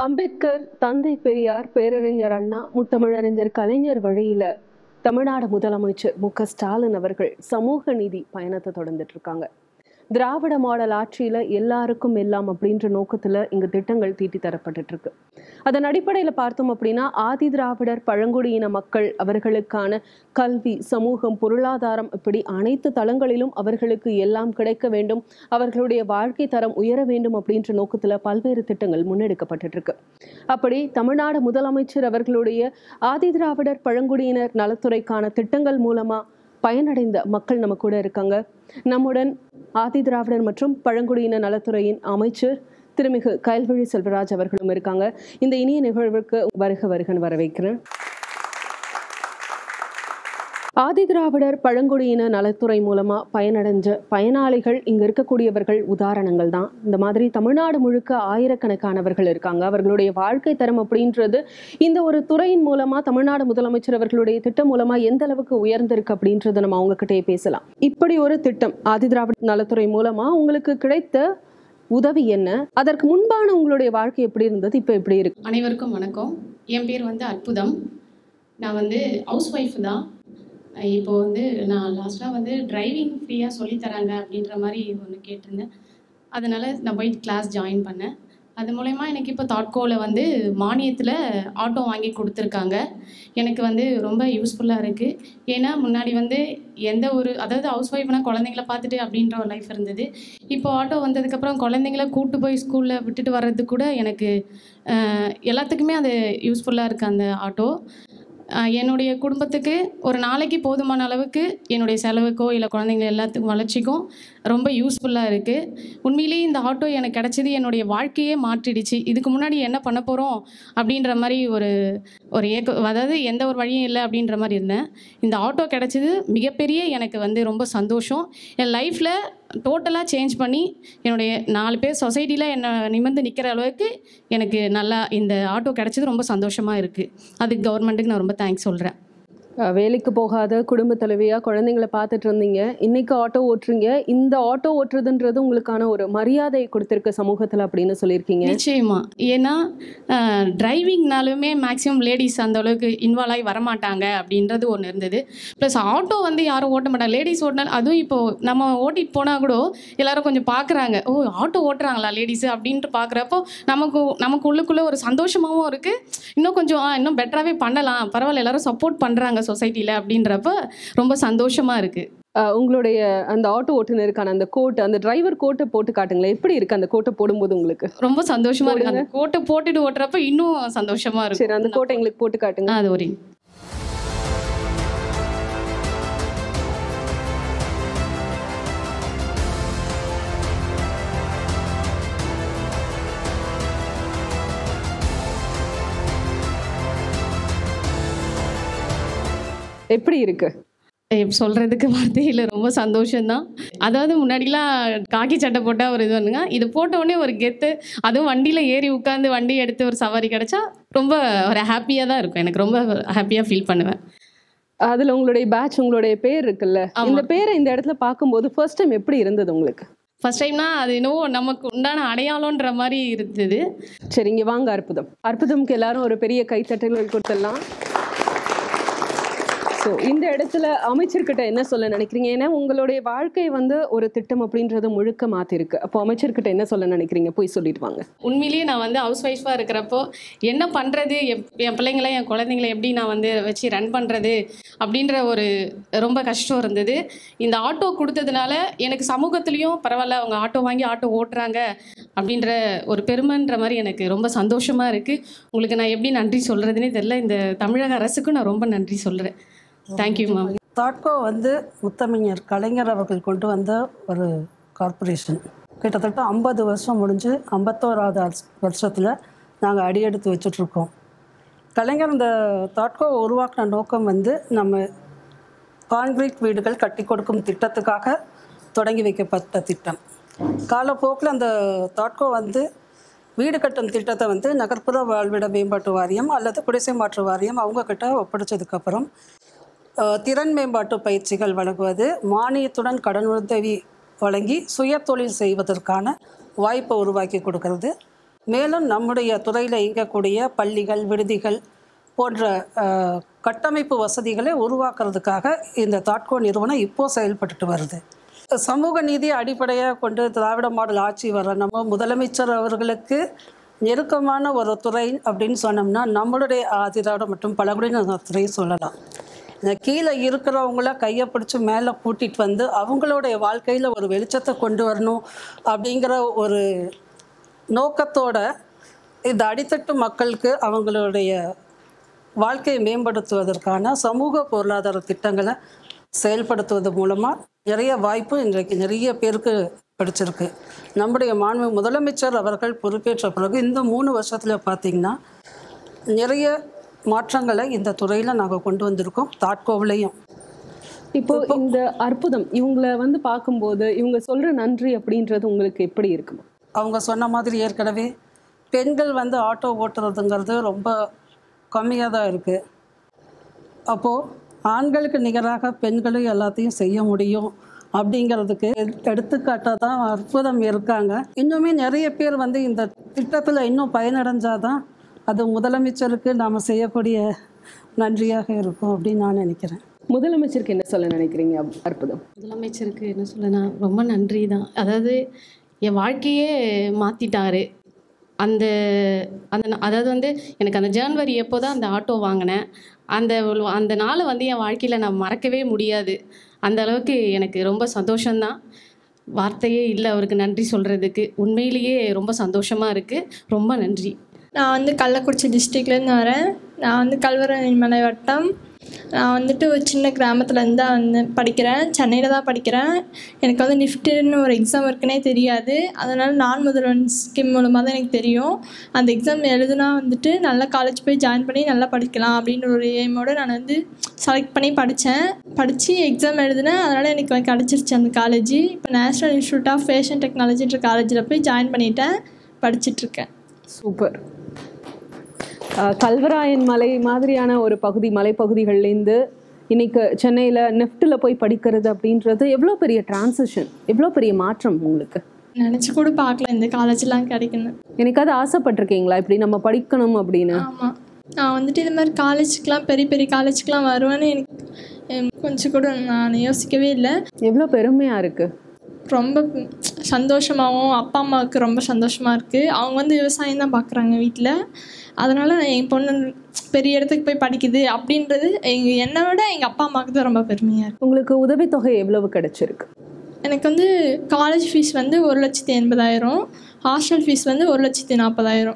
அம்பேத்கர், தந்தை பெரியார், பேரறிஞர் அண்ணா, முத்தமிழறிஞர் கலைஞர் வழியில தமிழ்நாடு முதலமைச்சர் மு.க.ஸ்டாலின் அவர்கள் சமூக நீதி பயணத்தை தொடர்ந்துட்டு இருக்காங்க. திராவிட மாடல் ஆட்சியில எல்லாருக்கும் எல்லாம் அப்படின்ற நோக்கத்துல இங்க திட்டங்கள் தீட்டி தரப்பட்டு இருக்கு. அதன் அடிப்படையில பார்த்தோம் அப்படின்னா ஆதி திராவிடர் பழங்குடியின மக்கள் அவர்களுக்கான கல்வி, சமூகம், பொருளாதாரம் இப்படி அனைத்து தளங்களிலும் அவர்களுக்கு எல்லாம் கிடைக்க வேண்டும், அவர்களுடைய வாழ்க்கை தரம் உயர வேண்டும் அப்படின்ற நோக்கத்துல பல்வேறு திட்டங்கள் முன்னெடுக்கப்பட்டு இருக்கு. அப்படி தமிழ்நாடு முதலமைச்சர் அவர்களுடைய ஆதி திராவிடர் பழங்குடியினர் நலத்துறைக்கான திட்டங்கள் மூலமா பயனடைந்த மக்கள் நம்ம கூட இருக்காங்க. நம்முடன் ஆதி திராவிடர் மற்றும் பழங்குடியின நலத்துறையின் அமைச்சர் திருமிகு கயல்விழி செல்வராஜ் அவர்களும் இருக்காங்க. இந்த இனிய நிகழ்வுக்கு வருகன்னு வரவேற்கிறேன். ஆதி திராவிடர் பழங்குடியின நலத்துறை மூலமா பயனடைஞ்ச பயனாளிகள் இங்க இருக்கக்கூடியவர்கள் உதாரணங்கள் தான். இந்த மாதிரி தமிழ்நாடு முழுக்க ஆயிரக்கணக்கானவர்கள் இருக்காங்க. அவர்களுடைய வாழ்க்கை தரம் அப்படின்றது இந்த ஒரு துறையின் மூலமா தமிழ்நாடு முதலமைச்சர் அவர்களுடைய திட்டம் மூலமா எந்த அளவுக்கு உயர்ந்திருக்கு அப்படின்றத நம்ம அவங்க கிட்டே பேசலாம். இப்படி ஒரு திட்டம் ஆதி திராவிட நலத்துறை மூலமா உங்களுக்கு கிடைத்த உதவி என்ன? அதற்கு முன்பான உங்களுடைய வாழ்க்கை எப்படி இருந்தது, இப்போ எப்படி இருக்கு? அனைவருக்கும் வணக்கம். என் பேர் அற்புதம். நான் ஹவுஸ் ஒய்ஃப் தான். இப்போது நான் லாஸ்ட்டாக டிரைவிங் ஃப்ரீயாக சொல்லித்தராங்க அப்படின்ற மாதிரி ஒன்று கேட்டிருந்தேன். அதனால் நான் போய் கிளாஸ் ஜாயின் பண்ணேன். அது மூலயமா எனக்கு இப்போ தாட்கோவில் மானியத்தில் ஆட்டோ வாங்கி கொடுத்துருக்காங்க. எனக்கு ரொம்ப யூஸ்ஃபுல்லாக இருக்குது. ஏன்னா முன்னாடி எந்த ஒரு அதாவது ஹவுஸ் ஒய்ஃப்னா குழந்தைங்கள பார்த்துட்டு அப்படின்ற ஒரு லைஃப் இருந்தது. இப்போ ஆட்டோ வந்ததுக்கப்புறம் குழந்தைங்கள கூப்பிட்டு போய் ஸ்கூலில் விட்டுட்டு வர்றதுக்கு கூட எனக்கு எல்லாத்துக்குமே அது யூஸ்ஃபுல்லாக இருக்குது அந்த ஆட்டோ. என்னுடைய குடும்பத்துக்கு ஒரு நாளைக்கு போதுமான அளவுக்கு என்னுடைய செலவுக்கோ இல்லை குழந்தைங்க எல்லாத்துக்கும் வளர்ச்சிக்கும் ரொம்ப யூஸ்ஃபுல்லாக இருக்குது. உண்மையிலேயே இந்த ஆட்டோ எனக்கு கிடச்சிது என்னுடைய வாழ்க்கையே மாற்றிடுச்சு. இதுக்கு முன்னாடி என்ன பண்ண போகிறோம் அப்படின்ற மாதிரி ஒரு அதாவது எந்த ஒரு வழியும் இல்லை அப்படின்ற மாதிரி இருந்தேன். இந்த ஆட்டோ கிடச்சிது மிகப்பெரிய எனக்கு ரொம்ப சந்தோஷம். என் லைஃப்பில் டோட்டலாக சேஞ்ச் பண்ணி என்னுடைய 4 பேர் சொசைட்டியில் என்னை நிமிர்ந்து நிற்கிற அளவுக்கு எனக்கு நல்லா இந்த ஆட்டோ கிடச்சது ரொம்ப சந்தோஷமாக இருக்குது. அதுக்கு கவர்மெண்ட்டுக்கு நான் ரொம்ப தேங்க்ஸ் சொல்கிறேன். வேலைக்கு போகாத குடும்ப தலைவியாக குழந்தைங்களை பார்த்துட்டு இருந்தீங்க, இன்னைக்கு ஆட்டோ ஓட்டுறீங்க. இந்த ஆட்டோ ஓட்டுறதுன்றது உங்களுக்கான ஒரு மரியாதை கொடுத்துருக்க சமூகத்தில் அப்படின்னு சொல்லியிருக்கீங்க. நிச்சயமா. ஏன்னா டிரைவிங்னாலுமே மேக்ஸிமம் லேடிஸ் அந்த அளவுக்கு இன்வால்வ் ஆகி வரமாட்டாங்க அப்படின்றது ஒன்று இருந்தது. ப்ளஸ் ஆட்டோ யாரும் ஓட்ட மாட்டாங்க. லேடிஸ் ஓட்டினாலும் அதுவும் இப்போது நம்ம ஓட்டிட்டு போனால் கூட எல்லாரும் கொஞ்சம் பார்க்குறாங்க, ஓ ஆட்டோ ஓட்டுறாங்களா லேடிஸு அப்படின்ட்டு பார்க்குறப்போ நமக்கு உள்ளுக்குள்ளே ஒரு சந்தோஷமாகவும் இருக்குது. இன்னும் கொஞ்சம் இன்னும் பெட்டராகவே பண்ணலாம், பரவாயில்ல எல்லாரும் சப்போர்ட் பண்ணுறாங்க சொசைட்டியில் அப்படின்றப்ப ரொம்ப சந்தோஷமாக இருக்குது. உங்களுடைய அந்த ஆட்டோ ஓட்டுநருக்கான அந்த கோட், அந்த டிரைவர் கோட்டை போட்டு காட்டுங்களேன். எப்படி இருக்கு அந்த கோட்டை போடும்போது உங்களுக்கு? ரொம்ப சந்தோஷமா இருக்கு. அந்த கோட்டை போட்டுட்டு ஓட்டுறப்ப இன்னும் சந்தோஷமா இருக்கு. சரி, அந்த கோட்டை எங்களுக்கு போட்டு காட்டுங்க. அது ஒரு எப்படி இருக்கு? சொல்கிறதுக்கு வார்த்தையில் ரொம்ப சந்தோஷம்தான். அதாவது முன்னாடிலாம் காக்கி சட்டை போட்டால் ஒரு இது வந்துங்க, இது போட்டவுடனே ஒரு கெத்து, அதுவும் வண்டியில் ஏறி உட்காந்து வண்டி எடுத்து ஒரு சவாரி கிடச்சா ரொம்ப ஒரு ஹாப்பியாக தான் இருக்கும். எனக்கு ரொம்ப ஹாப்பியாக ஃபீல் பண்ணுவேன். அதில் உங்களுடைய பேட்ச், உங்களுடைய பேர் இருக்குல்ல, இந்த பேரை இந்த இடத்துல பார்க்கும்போது ஃபர்ஸ்ட் டைம் எப்படி இருந்தது உங்களுக்கு? ஃபர்ஸ்ட் டைம்னா அது இன்னும் நமக்கு உண்டான அடையாளன்ற மாதிரி இருந்தது. சரி, இங்கே வாங்க அற்புதம். அற்புதம்க்கு எல்லாரும் ஒரு பெரிய கைத்தட்டல்கள் கொடுத்துடலாம். ஸோ இந்த இடத்துல அமைச்சர்கிட்ட என்ன சொல்ல நினைக்கிறீங்க? ஏன்னா உங்களுடைய வாழ்க்கை ஒரு திட்டம் அப்படின்றத முழுக்க மாற்றிருக்கு. அப்போ அமைச்சர்கிட்ட என்ன சொல்ல நினைக்கிறீங்க? போய் சொல்லிட்டு வாங்க. உண்மையிலேயே நான் ஹவுஸ் ஒய்ஃபாக இருக்கிறப்போ என்ன பண்ணுறது, என் பிள்ளைங்களை என் குழந்தைங்களை எப்படி நான் வச்சு ரன் பண்ணுறது அப்படின்ற ஒரு ரொம்ப கஷ்டம் இருந்தது. இந்த ஆட்டோ கொடுத்ததுனால எனக்கு சமூகத்துலேயும் பரவாயில்ல, அவங்க ஆட்டோ வாங்கி ஆட்டோ ஓட்டுறாங்க அப்படின்ற ஒரு பெருமைன்ற மாதிரி எனக்கு ரொம்ப சந்தோஷமாக இருக்குது. உங்களுக்கு நான் எப்படி நன்றி சொல்கிறதுனே தெரியல. இந்த தமிழக அரசுக்கும் நான் ரொம்ப நன்றி சொல்கிறேன். Thank you ma'am. தாட்கோ முத்தமிழர் கலைஞர் அவர்கள் கொண்டு வந்த ஒரு கார்பரேஷன். கிட்டத்தட்ட 50 வருஷம் முடிஞ்சு 51வது வருஷத்தில் நாங்கள் அடியெடுத்து வச்சுட்ருக்கோம். கலைஞர் இந்த தாட்கோ உருவாக்கின நோக்கம் நம்ம கான்கிரீட் வீடுகள் கட்டி கொடுக்கும் திட்டத்துக்காக தொடங்கி வைக்கப்பட்ட திட்டம். காலப்போக்கில் அந்த தாட்கோ வீடு கட்டும் திட்டத்தை நகர்ப்புற வாழ்விட மேம்பாட்டு வாரியம் அல்லது குடிசை மாற்று வாரியம் அவங்கக்கிட்ட ஒப்படைச்சதுக்கப்புறம் திறன் மேம்பாட்டு பயிற்சிகள் வழங்குவது, மானியத்துடன் கடனுதவி வழங்கி சுய தொழில் செய்வதற்கான வாய்ப்பை உருவாக்கி கொடுக்கறது, மேலும் நம்முடைய துறையில் இயங்கக்கூடிய பள்ளிகள், விடுதிகள் போன்ற கட்டமைப்பு வசதிகளை உருவாக்குறதுக்காக இந்த தாட்கோ நிறுவனம் இப்போது செயல்பட்டுட்டு வருது. சமூக நீதியை அடிப்படையாக கொண்டு திராவிட மாடல் ஆட்சி வர நம்ம முதலமைச்சர் அவர்களுக்கு நெருக்கமான ஒரு துறை அப்படின்னு சொன்னோம்னா நம்மளுடைய ஆதிராவிட மற்றும் பழங்குடியின துறையை சொல்லலாம். இந்த கீழே இருக்கிறவங்கள கையை பிடிச்சி மேலே கூட்டிகிட்டு வந்து அவங்களுடைய வாழ்க்கையில் ஒரு வெளிச்சத்தை கொண்டு வரணும் அப்படிங்கிற ஒரு நோக்கத்தோட இந்த அடித்தட்டு மக்களுக்கு அவங்களுடைய வாழ்க்கையை மேம்படுத்துவதற்கான சமூக பொருளாதார திட்டங்களை செயல்படுத்துவது மூலமாக நிறைய வாய்ப்பு இன்றைக்கு நிறைய பேருக்கு கிடைச்சிருக்கு. நம்முடைய மாண்பு முதலமைச்சர் அவர்கள் பொறுப்பேற்ற பிறகு இந்த 3 வருஷத்தில் பார்த்திங்கன்னா நிறைய மாற்றங்களை இந்த துறையில் நாங்கள் கொண்டு வந்திருக்கோம். தாட்கோவிலையும் இப்போ இந்த அற்புதம் இவங்களை வந்து பார்க்கும்போது இவங்க சொல்கிற நன்றி அப்படின்றது உங்களுக்கு எப்படி இருக்குமா? அவங்க சொன்ன மாதிரி ஏற்கனவே பெண்கள் வந்து ஆட்டோ ஓட்டுறதுங்கிறது ரொம்ப கம்மியாக தான் இருக்குது. அப்போது ஆண்களுக்கு நிகராக பெண்களும் எல்லாத்தையும் செய்ய முடியும் அப்படிங்கிறதுக்கு எடுத்துக்காட்டாக தான் அற்புதம் இருக்காங்க. இன்னுமே நிறைய பேர் வந்து இந்த திட்டத்தில் இன்னும் பயனடைஞ்சாதான் அது முதலமைச்சருக்கு நாம் செய்யக்கூடிய நன்றியாக இருக்கும் அப்படின்னு நான் நினைக்கிறேன். முதலமைச்சருக்கு என்ன சொல்ல நினைக்கிறீங்க அற்புதம்? முதலமைச்சருக்கு என்ன சொல்லனா, ரொம்ப நன்றி தான். அதாவது என் வாழ்க்கையே மாற்றிட்டாரு. அந்த அந்த அதாவது வந்து எனக்கு அந்த ஜனவரி எப்போ தான் அந்த ஆட்டோ வாங்கினேன், அந்த நாளை வந்து என் வாழ்க்கையில் நான் மறக்கவே முடியாது. அந்த அளவுக்கு எனக்கு ரொம்ப சந்தோஷம்தான். வார்த்தையே இல்லை அவருக்கு நன்றி சொல்கிறதுக்கு. உண்மையிலேயே ரொம்ப சந்தோஷமாக இருக்குது. ரொம்ப நன்றி. நான் வந்து கள்ளக்குறிச்சி டிஸ்ட்ரிக்ட்லேருந்து வரேன். நான் வந்து கல்வராயன்மலை வட்டம். நான் வந்துட்டு ஒரு சின்ன கிராமத்துலேருந்து தான் வந்து படிக்கிறேன். சென்னையில் தான் படிக்கிறேன். எனக்கு வந்து நிஃப்டின்னு ஒரு எக்ஸாம் இருக்குன்னே தெரியாது. அதனால் நான் முதல்வன் ஸ்கீம் மூலமாக தான் எனக்கு தெரியும். அந்த எக்ஸாம் எழுதுனா வந்துட்டு நல்ல காலேஜ் போய் ஜாயின் பண்ணி நல்லா படிக்கலாம் அப்படின்னு ஒரு எய்மோடு நான் வந்து செலக்ட் பண்ணி படித்து எக்ஸாம் எழுதினேன். அதனால் எனக்கு கிடச்சிருச்சு அந்த காலேஜ். இப்போ நேஷ்னல் இன்ஸ்டியூட் ஆஃப் ஃபேஷன் டெக்னாலஜின்ற காலேஜில் போய் ஜாயின் பண்ணிட்டேன், படிச்சிட்ருக்கேன். சூப்பர். கல்வராயன் மலை மாதிரியான ஒரு பகுதி, மலைப்பகுதிகள்லேருந்து இன்னைக்கு சென்னையில் நெஃப்டில் போய் படிக்கிறது அப்படின்றது எவ்வளோ பெரிய டிரான்சிஷன், எவ்வளோ பெரிய மாற்றம் உங்களுக்கு? நினச்சி கூட பார்க்கல இந்த காலேஜ்லாம் கிடைக்கணும். எனக்காவது ஆசைப்பட்டிருக்கீங்களா இப்படி நம்ம படிக்கணும் அப்படின்னு? ஆமாம், நான் வந்துட்டு இது மாதிரி காலேஜுக்கெலாம் பெரிய பெரிய காலேஜுக்கெலாம் வருவேன்னு எனக்கு கொஞ்சம் கூட நான் யோசிக்கவே இல்லை. எவ்வளோ பெருமையாக இருக்குது. ரொம்ப சந்தோஷமாகவும் அப்பா அம்மாவுக்கு ரொம்ப சந்தோஷமாக இருக்குது. அவங்க வந்து விவசாயம் தான் பார்க்குறாங்க வீட்டில். அதனால் என் பொண்ணு பெரிய இடத்துக்கு போய் படிக்குது அப்படின்றது என்னை விட எங்கள் அப்பா அம்மாவுக்கு தான் ரொம்ப பெருமையாக இருக்குது. உங்களுக்கு உதவித்தொகை எவ்வளவு கிடைச்சிருக்கு? எனக்கு வந்து காலேஜ் ஃபீஸ் வந்து 1,80,000, ஹாஸ்டல் ஃபீஸ் வந்து 1,40,000.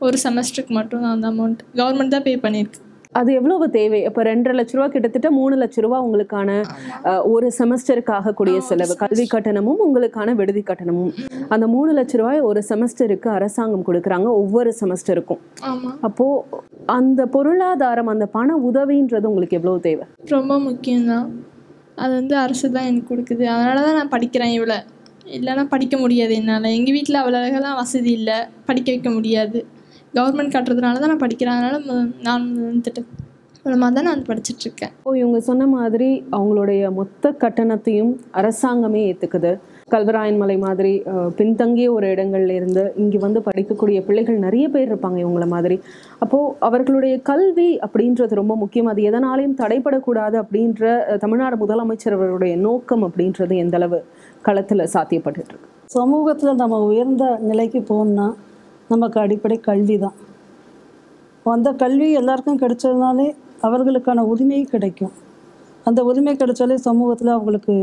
ஒரு செமஸ்டருக்கு மட்டும் அந்த அமௌண்ட் கவர்மெண்ட் தான் பே பண்ணியிருக்கு. அது எவ்வளவு தேவை? இப்போ 2.5 லட்ச ரூபா கிட்டத்தட்ட 3 லட்ச ரூபா உங்களுக்கான ஒரு செமஸ்டருக்கு கூடிய செலவு, கல்வி கட்டணமும் உங்களுக்கான விடுதி கட்டணமும். அந்த 3 லட்ச ரூபாய் ஒரு செமஸ்டருக்கு அரசாங்கம் கொடுக்குறாங்க, ஒவ்வொரு செமஸ்டருக்கும். அப்போ அந்த பொருளாதாரம், அந்த பண உதவின்றது உங்களுக்கு எவ்வளவு தேவை? ரொம்ப முக்கியம்தான். அது வந்து அரசு தான் எனக்கு கொடுக்குது. அதனால தான் நான் படிக்கிறேன். இவ்வளோ இல்லைன்னா படிக்க முடியாது என்னால். எங்கள் வீட்டில் அவ்வளோலாம் வசதி இல்லை, படிக்க வைக்க முடியாது. கவர்மெண்ட் கட்டுறதுனால தான் நான் படிக்கிறேன். அதனால் நான் வந்துட்டு மூலமாக தான் நான் படிச்சுட்ருக்கேன். இவங்க சொன்ன மாதிரி அவங்களுடைய மொத்த கட்டணத்தையும் அரசாங்கமே ஏற்றுக்குது. கல்வராயன் மலை மாதிரி பின்தங்கிய ஒரு இடங்கள்ல இருந்து இங்கே வந்து படிக்கக்கூடிய பிள்ளைகள் நிறைய பேர் இருப்பாங்க இவங்கள மாதிரி. அப்போது அவர்களுடைய கல்வி அப்படின்றது ரொம்ப முக்கியம். அது எதனாலையும் தடைப்படக்கூடாது அப்படின்ற தமிழ்நாடு முதலமைச்சர் அவருடைய நோக்கம் அப்படின்றது எந்தளவு களத்தில் சாத்தியப்பட்டுருக்கு? சமூகத்தில் நம்ம உயர்ந்த நிலைக்கு போகணும்னா நமக்கு அடிப்படை கல்வி தான். அந்த கல்வி எல்லாருக்கும் கிடைச்சதுனாலே அவர்களுக்கான உரிமை கிடைக்கும். அந்த உரிமை கிடைச்சாலே சமூகத்தில் அவங்களுக்கு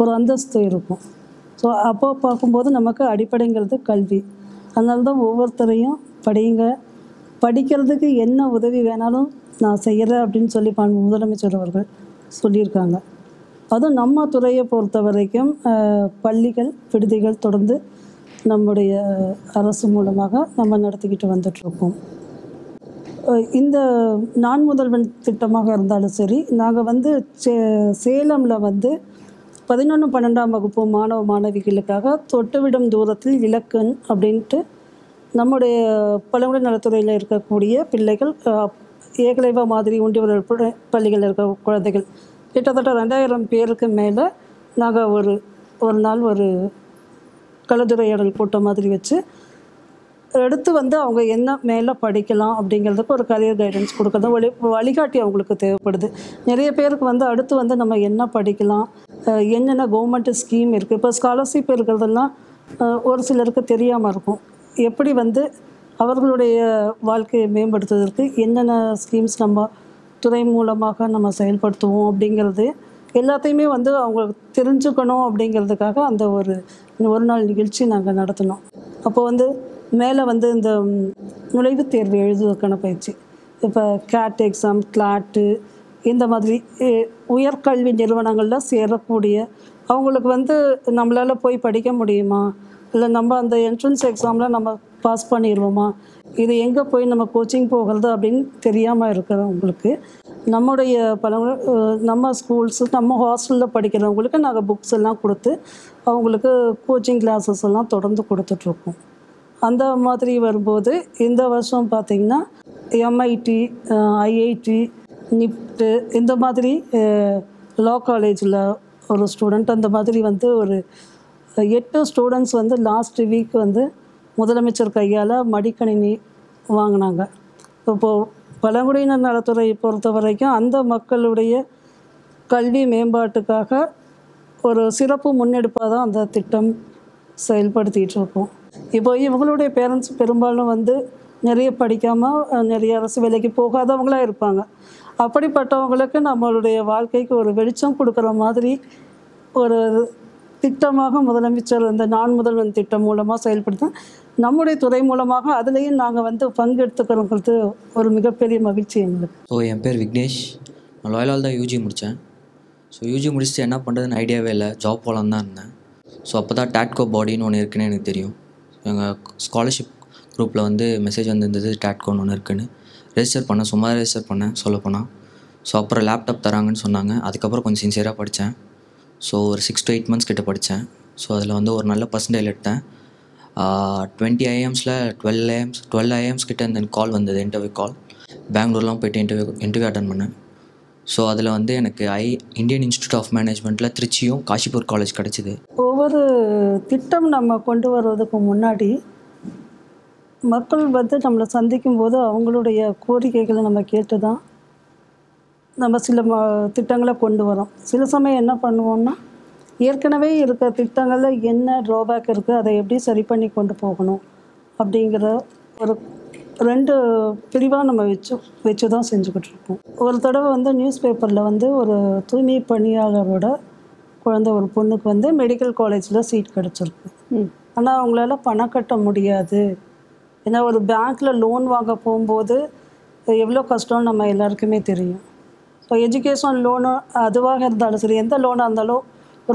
ஒரு அந்தஸ்து இருக்கும். ஸோ அப்போ பார்க்கும்போது நமக்கு அடிப்படைங்கிறது கல்வி. அதனால தான் ஒவ்வொருத்தரையும் படிங்க, படிக்கிறதுக்கு என்ன உதவி வேணாலும் நான் செய்கிறேன் அப்படின்னு சொல்லி முதலமைச்சர் அவர்கள் சொல்லியிருக்காங்க. அதுவும் நம்ம துறையை பொறுத்த வரைக்கும் பள்ளிகள், விடுதிகள் தொடர்ந்து நம்முடைய அரசு மூலமாக நம்ம நடத்திக்கிட்டு வந்துட்ருக்கோம். இந்த நான் முதல்வன் திட்டமாக இருந்தாலும் சரி, நாங்கள் வந்து சேலமில் வந்து 11, 12ஆம் வகுப்பு மாணவ மாணவிகளுக்காக தொட்டுவிடும் தூரத்தில் இலக்கண் அப்படின்ட்டு நம்முடைய பழங்குடி நலத்துறையில் இருக்கக்கூடிய பிள்ளைகள், ஏகலைவா மாதிரி ஒன்றிய பள்ளிகளில் இருக்க குழந்தைகள் கிட்டத்தட்ட 2000 பேருக்கு மேலே நாங்கள் ஒரு நாள் ஒரு கலந்துரையாடல் கூட்டம் மாதிரி வச்சு அடுத்து வந்து அவங்க என்ன மேலே படிக்கலாம் அப்படிங்கிறதுக்கு ஒரு கரியர் கைடன்ஸ் கொடுக்குறது வழிகாட்டி அவங்களுக்கு தேவைப்படுது. நிறைய பேருக்கு வந்து அடுத்து வந்து நம்ம என்ன படிக்கலாம், என்னென்ன கவர்மெண்ட் ஸ்கீம் இருக்குது. இப்போ ஸ்காலர்ஷிப் இருக்கிறதெல்லாம் ஒரு சிலருக்கு தெரியாமல் இருக்கும். எப்படி வந்து அவர்களுடைய வாழ்க்கையை மேம்படுத்துவதற்கு என்னென்ன ஸ்கீம்ஸ் நம்ம துறை மூலமாக நம்ம செயல்படுத்துவோம் அப்படிங்கிறது எல்லாத்தையுமே வந்து அவங்க தெரிஞ்சுக்கணும் அப்படிங்கிறதுக்காக அந்த ஒரு நாள் நிகழ்ச்சி நாங்கள் நடத்தினோம். அப்போ வந்து மேலே வந்து இந்த நுழைவுத் தேர்வு எழுதுவதற்கான பயிற்சி, இப்போ கேட் எக்ஸாம், கிளாட்டு, இந்த மாதிரி உயர்கல்வி நிறுவனங்களில் சேரக்கூடிய அவங்களுக்கு வந்து நம்மளால் போய் படிக்க முடியுமா, இல்லை நம்ம அந்த என்ட்ரன்ஸ் எக்ஸாமில் நம்ம பாஸ் பண்ணிடுவோமா, இது எங்கே போய் நம்ம கோச்சிங் போகிறது அப்படின்னு தெரியாமல் இருக்கிறவங்களுக்கு நம்முடைய நம்ம ஸ்கூல்ஸு நம்ம ஹாஸ்டலில் படிக்கிறவங்களுக்கு நாங்கள் புக்ஸ் எல்லாம் கொடுத்து அவங்களுக்கு கோச்சிங் கிளாஸஸ் எல்லாம் தொடர்ந்து கொடுத்துட்ருக்கோம். அந்த மாதிரி வரும்போது இந்த வருஷம் பார்த்திங்கன்னா MIT, IIT, NIPT இந்த மாதிரி லா காலேஜில் ஒரு ஸ்டூடெண்ட், அந்த மாதிரி வந்து ஒரு 8 ஸ்டூடெண்ட்ஸ் வந்து லாஸ்ட் வீக் வந்து முதலமைச்சர் கையால் மடிக்கணினி வாங்கினாங்க. இப்போது பழங்குடியினர் நலத்துறையை பொறுத்த வரைக்கும் அந்த மக்களுடைய கல்வி மேம்பாட்டுக்காக ஒரு சிறப்பு முன்னெடுப்பாக தான் அந்த திட்டம் செயல்படுத்திகிட்டு இருக்கோம். இப்போ இவங்களுடைய பேரண்ட்ஸ் பெரும்பாலும் வந்து நிறைய படிக்காமல் நிறைய அரசு வேலைக்கு போகாதவங்களாக இருப்பாங்க. அப்படிப்பட்டவங்களுக்கு நம்மளுடைய வாழ்க்கைக்கு ஒரு வெளிச்சம் கொடுக்குற மாதிரி ஒரு திட்டமாக முதலமைச்சர் இந்த நான் முதல்வன் திட்டம் மூலமாக செயல்படுத்த நம்முடைய துறை மூலமாக அதுலேயும் நாங்கள் வந்து பங்கெடுத்துக்கிறோங்கிறது ஒரு மிகப்பெரிய மகிழ்ச்சி எங்களுக்கு. ஸோ என் பேர் விக்னேஷ். நான் லாயலால் தான் யூஜி முடித்தேன். ஸோ யூஜி முடிச்சுட்டு என்ன பண்ணுறதுன்னு ஐடியாவே இல்லை, ஜாப் போகலான்னு தான் இருந்தேன். ஸோ அப்போ தான் டேட்கோ பாடின்னு ஒன்று இருக்குன்னு எனக்கு தெரியும். எங்கள் ஸ்காலர்ஷிப் குரூப்பில் வந்து மெசேஜ் வந்துருந்தது டேட்கோன்னு ஒன்று இருக்குன்னு. ரெஜிஸ்டர் பண்ணேன், சும்மா ரெஜிஸ்டர் பண்ணேன் சொல்லப்போனால். ஸோ அப்புறம் லேப்டாப் தராங்கன்னு சொன்னாங்க. அதுக்கப்புறம் கொஞ்சம் சின்சியராக படித்தேன். ஸோ ஒரு 6 to 8 months கிட்ட படித்தேன். ஸோ அதில் வந்து ஒரு நல்ல பர்சன்டேஜ் எடுத்தேன். 20 IIMஸில் 12 IIMs கிட்ட இந்த கால் வந்தது, இன்டர்வியூ கால். பெங்களூர்லாம் போய்ட்டு இன்டர்வியூ அட்டன் பண்ணேன். ஸோ அதில் வந்து எனக்கு இந்தியன் இன்ஸ்டியூட் ஆஃப் மேனேஜ்மெண்ட்டில் திருச்சியும் காஷிப்பூர் காலேஜ் கிடச்சிது. ஒவ்வொரு திட்டம் நம்ம கொண்டு வர்றதுக்கு முன்னாடி மக்கள் வந்து நம்மளை சந்திக்கும் போது அவங்களுடைய கோரிக்கைகளை நம்ம கேட்டு தான் நம்ம சில திட்டங்களை கொண்டு வரோம். சில சமயம் என்ன பண்ணுவோம்னா, ஏற்கனவே இருக்க திட்டங்களில் என்ன ட்ராபேக் இருக்குது, அதை எப்படி சரி பண்ணி கொண்டு போகணும் அப்படிங்கிற ஒரு 2 பிரிவாக நம்ம வச்சு தான் செஞ்சுக்கிட்டு இருக்கோம். ஒரு தடவை வந்து நியூஸ் பேப்பரில் வந்து ஒரு தூய்மை பணியாளரோட குழந்தை, ஒரு பொண்ணுக்கு வந்து மெடிக்கல் காலேஜில் சீட் கிடச்சிருக்கு. ஆனால் அவங்களால பணம் கட்ட முடியாது. ஏன்னா ஒரு பேங்க்கில் லோன் வாங்க போகும்போது எவ்வளோ கஷ்டம்னு நம்ம எல்லாருக்குமே தெரியும். ஸோ எஜுகேஷன் லோனு அதுவாக இருந்தாலும் சரி, எந்த லோனாக இருந்தாலும்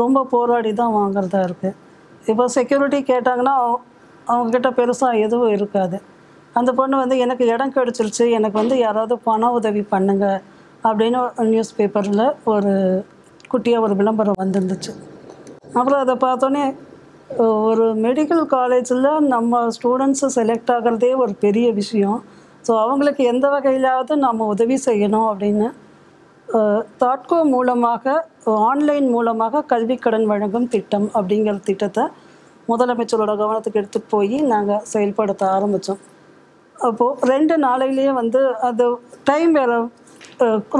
ரொம்ப போராடி தான் வாங்குறதா இருக்குது. இப்போ செக்யூரிட்டி கேட்டாங்கன்னா அவங்கக்கிட்ட பெருசாக எதுவும் இருக்காது. அந்த பொண்ணு வந்து எனக்கு இடம் கிடச்சிருச்சு, எனக்கு வந்து யாராவது பண உதவி பண்ணுங்க அப்படின்னு நியூஸ் பேப்பரில் ஒரு குட்டியாக ஒரு விளம்பரம் வந்துருந்துச்சு. அப்புறம் அதை பார்த்தோன்னே ஒரு மெடிக்கல் காலேஜில் நம்ம ஸ்டூடெண்ட்ஸு செலக்ட் ஆகிறதே ஒரு பெரிய விஷயம். ஸோ அவங்களுக்கு எந்த வகையிலாவது நம்ம உதவி செய்யணும் அப்படின்னு தாட்கோ மூலமாக ஆன்லைன் மூலமாக கல்வி கடன் வழங்கும் திட்டம் அப்படிங்கிற திட்டத்தை முதலமைச்சரோட கவனத்துக்கு எடுத்துகிட்டு போய் நாங்கள் செயல்படுத்த ஆரம்பித்தோம். அப்போது 2 நாளையிலேயே வந்து அது டைம் வேறு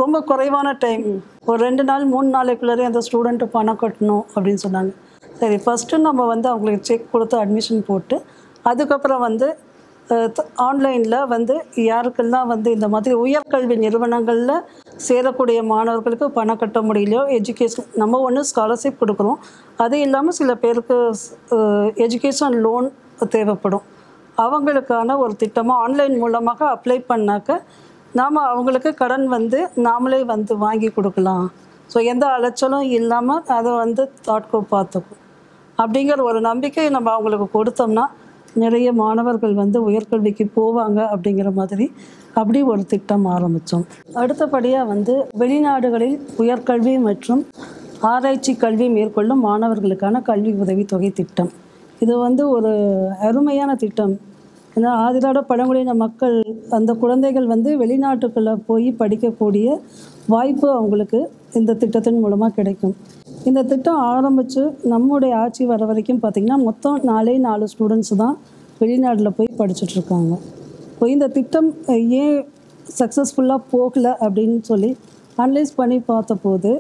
ரொம்ப குறைவான டைம், ஒரு 2 நாள் 3 நாளைக்குள்ளே அந்த ஸ்டூடெண்ட்டு பணம் கட்டணும் அப்படின்னு சொன்னாங்க. சரி, ஃபஸ்ட்டு நம்ம வந்து அவங்களுக்கு செக் கொடுத்து அட்மிஷன் போட்டு அதுக்கப்புறம் வந்து ஆன்லைனில் வந்து யாருக்கெல்லாம் வந்து இந்த மாதிரி உயர்கல்வி நிறுவனங்களில் சேரக்கூடிய மாணவர்களுக்கு பணம் கட்ட முடியலையோ, எஜுகேஷன் நம்ம ஒன்று ஸ்காலர்ஷிப் கொடுக்குறோம், அது இல்லாமல் சில பேருக்கு எஜுகேஷன் லோன் தேவைப்படும். அவங்களுக்கான ஒரு திட்டமாக ஆன்லைன் மூலமாக அப்ளை பண்ணாக்க நாம் அவங்களுக்கு கடன் வந்து நாமளே வந்து வாங்கி கொடுக்கலாம். ஸோ எந்த அலைச்சலும் இல்லாமல் அதை வந்து தாட்கோ பார்த்துக்கும் அப்படிங்கிற ஒரு நம்பிக்கை நம்ம அவங்களுக்கு கொடுத்தோம்னா நிறைய மாணவர்கள் வந்து உயர்கல்விக்கு போவாங்க அப்படிங்கிற மாதிரி அப்படி ஒரு திட்டம் ஆரம்பித்தோம். அடுத்தபடியாக வந்து வெளிநாடுகளில் உயர்கல்வி மற்றும் ஆராய்ச்சி கல்வி மேற்கொள்ளும் மாணவர்களுக்கான கல்வி உதவித்தொகை திட்டம். இது வந்து ஒரு அருமையான திட்டம். ஏன்னா ஆதிராட பழங்குடியின மக்கள் அந்த குழந்தைகள் வந்து வெளிநாட்டுக்குள்ளே போய் படிக்கக்கூடிய வாய்ப்பு அவங்களுக்கு இந்த திட்டத்தின் மூலமாக கிடைக்கும். இந்த திட்டம் ஆரம்பித்து நம்முடைய ஆட்சி வர வரைக்கும் பார்த்திங்கன்னா மொத்தம் 4 ஸ்டூடெண்ட்ஸ் தான் வெளிநாட்டில் போய் படிச்சுட்ருக்காங்க. இப்போ இந்த திட்டம் ஏன் சக்ஸஸ்ஃபுல்லாக போகலை அப்படின்னு சொல்லி அனலைஸ் பண்ணி பார்த்தபோது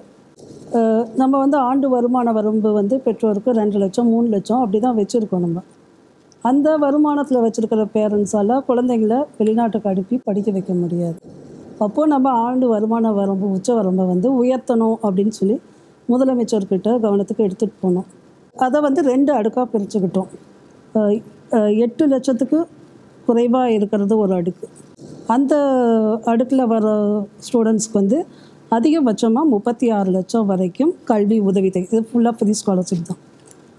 நம்ம வந்து ஆண்டு வருமான வரம்பு வந்து பெற்றோருக்கு 2 லட்சம் 3 லட்சம் அப்படி தான் வச்சுருக்கோம். நம்ம அந்த வருமானத்தில் வச்சுருக்கிற பேரண்ட்ஸால் குழந்தைங்கள வெளிநாட்டுக்கு அனுப்பி படிக்க வைக்க முடியாது. அப்போது நம்ம ஆண்டு வருமான வரம்பு உச்ச வரம்பை வந்து உயர்த்தணும் அப்படின்னு சொல்லி முதலமைச்சர்கிட்ட கவனத்துக்கு எடுத்துகிட்டு போனோம். அதை வந்து 2 அடுக்காக பிரிச்சுக்கிட்டோம். 8 லட்சத்துக்கு குறைவாக இருக்கிறது ஒரு அடுக்கு. அந்த அடுக்கில் வர ஸ்டூடெண்ட்ஸ்க்கு வந்து அதிகபட்சமாக 36 லட்சம் வரைக்கும் கல்வி உதவித்தொகை. இது ஃபுல்லாக ஃப்ரீ ஸ்காலர்ஷிப் தான்.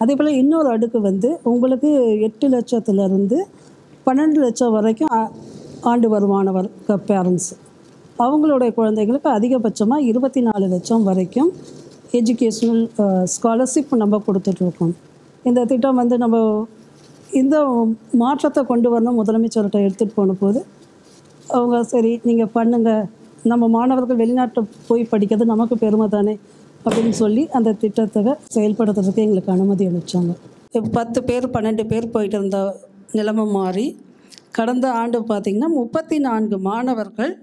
அதே போல் இன்னொரு அடுக்கு வந்து உங்களுக்கு 8 லட்சத்துலேருந்து 12 லட்சம் வரைக்கும் ஆண்டு வருமான பேரண்ட்ஸ் அவங்களுடைய குழந்தைங்களுக்கு அதிகபட்சமாக 24 லட்சம் வரைக்கும் எஜுகேஷ்னல் ஸ்காலர்ஷிப் நம்ம கொடுத்துட்ருக்கோம். இந்த திட்டம் வந்து நம்ம இந்த மாற்றத்தை கொண்டு வரணும் முதலமைச்சர்கிட்ட எடுத்துகிட்டு போன போது அவங்க சரி நீங்கள் பண்ணுங்கள், நம்ம மாணவர்கள் வெளிநாட்டு போய் படிக்கிறது நமக்கு பெருமை தானே அப்படின்னு சொல்லி அந்த திட்டத்தை செயல்படுத்துறதுக்கு எங்களுக்கு அனுமதி அளித்தாங்க. 10 பேர் 12 பேர் போயிட்டு இருந்த நிலைமை மாறி கடந்த ஆண்டு பார்த்திங்கன்னா 34 மாணவர்கள்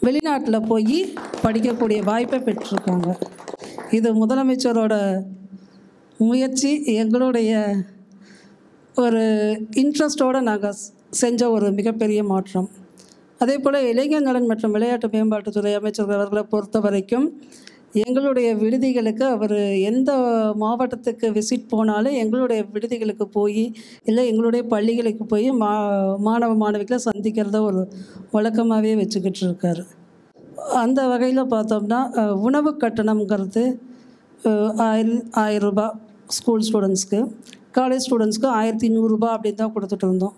வெளிநாட்டில் போய் படிக்கக்கூடிய வாய்ப்பை பெற்றிருக்காங்க. இது முதலமைச்சரோட முயற்சி, எங்களுடைய ஒரு இன்ட்ரெஸ்டோடு நாங்கள் செஞ்ச ஒரு மிகப்பெரிய மாற்றம். அதே போல் இளைஞர் நலன் மற்றும் விளையாட்டு மேம்பாட்டுத்துறை அமைச்சர் அவர்களை பொறுத்த வரைக்கும் எங்களுடைய விடுதிகளுக்கு அவர் எந்த மாவட்டத்துக்கு விசிட் போனாலும் எங்களுடைய விடுதிகளுக்கு போய் இல்லை எங்களுடைய பள்ளிகளுக்கு போய் மாணவ மாணவிகளை சந்திக்கிறத ஒரு வழக்கமாகவே வச்சுக்கிட்டு இருக்கார். அந்த வகையில் பார்த்தோம்னா உணவு கட்டணங்கிறது 1000 ரூபாய் ஸ்கூல் ஸ்டூடெண்ட்ஸ்க்கு, காலேஜ் ஸ்டூடெண்ட்ஸ்க்கு 1100 ரூபாய் அப்படின்னு தான் கொடுத்துட்டு இருந்தோம்.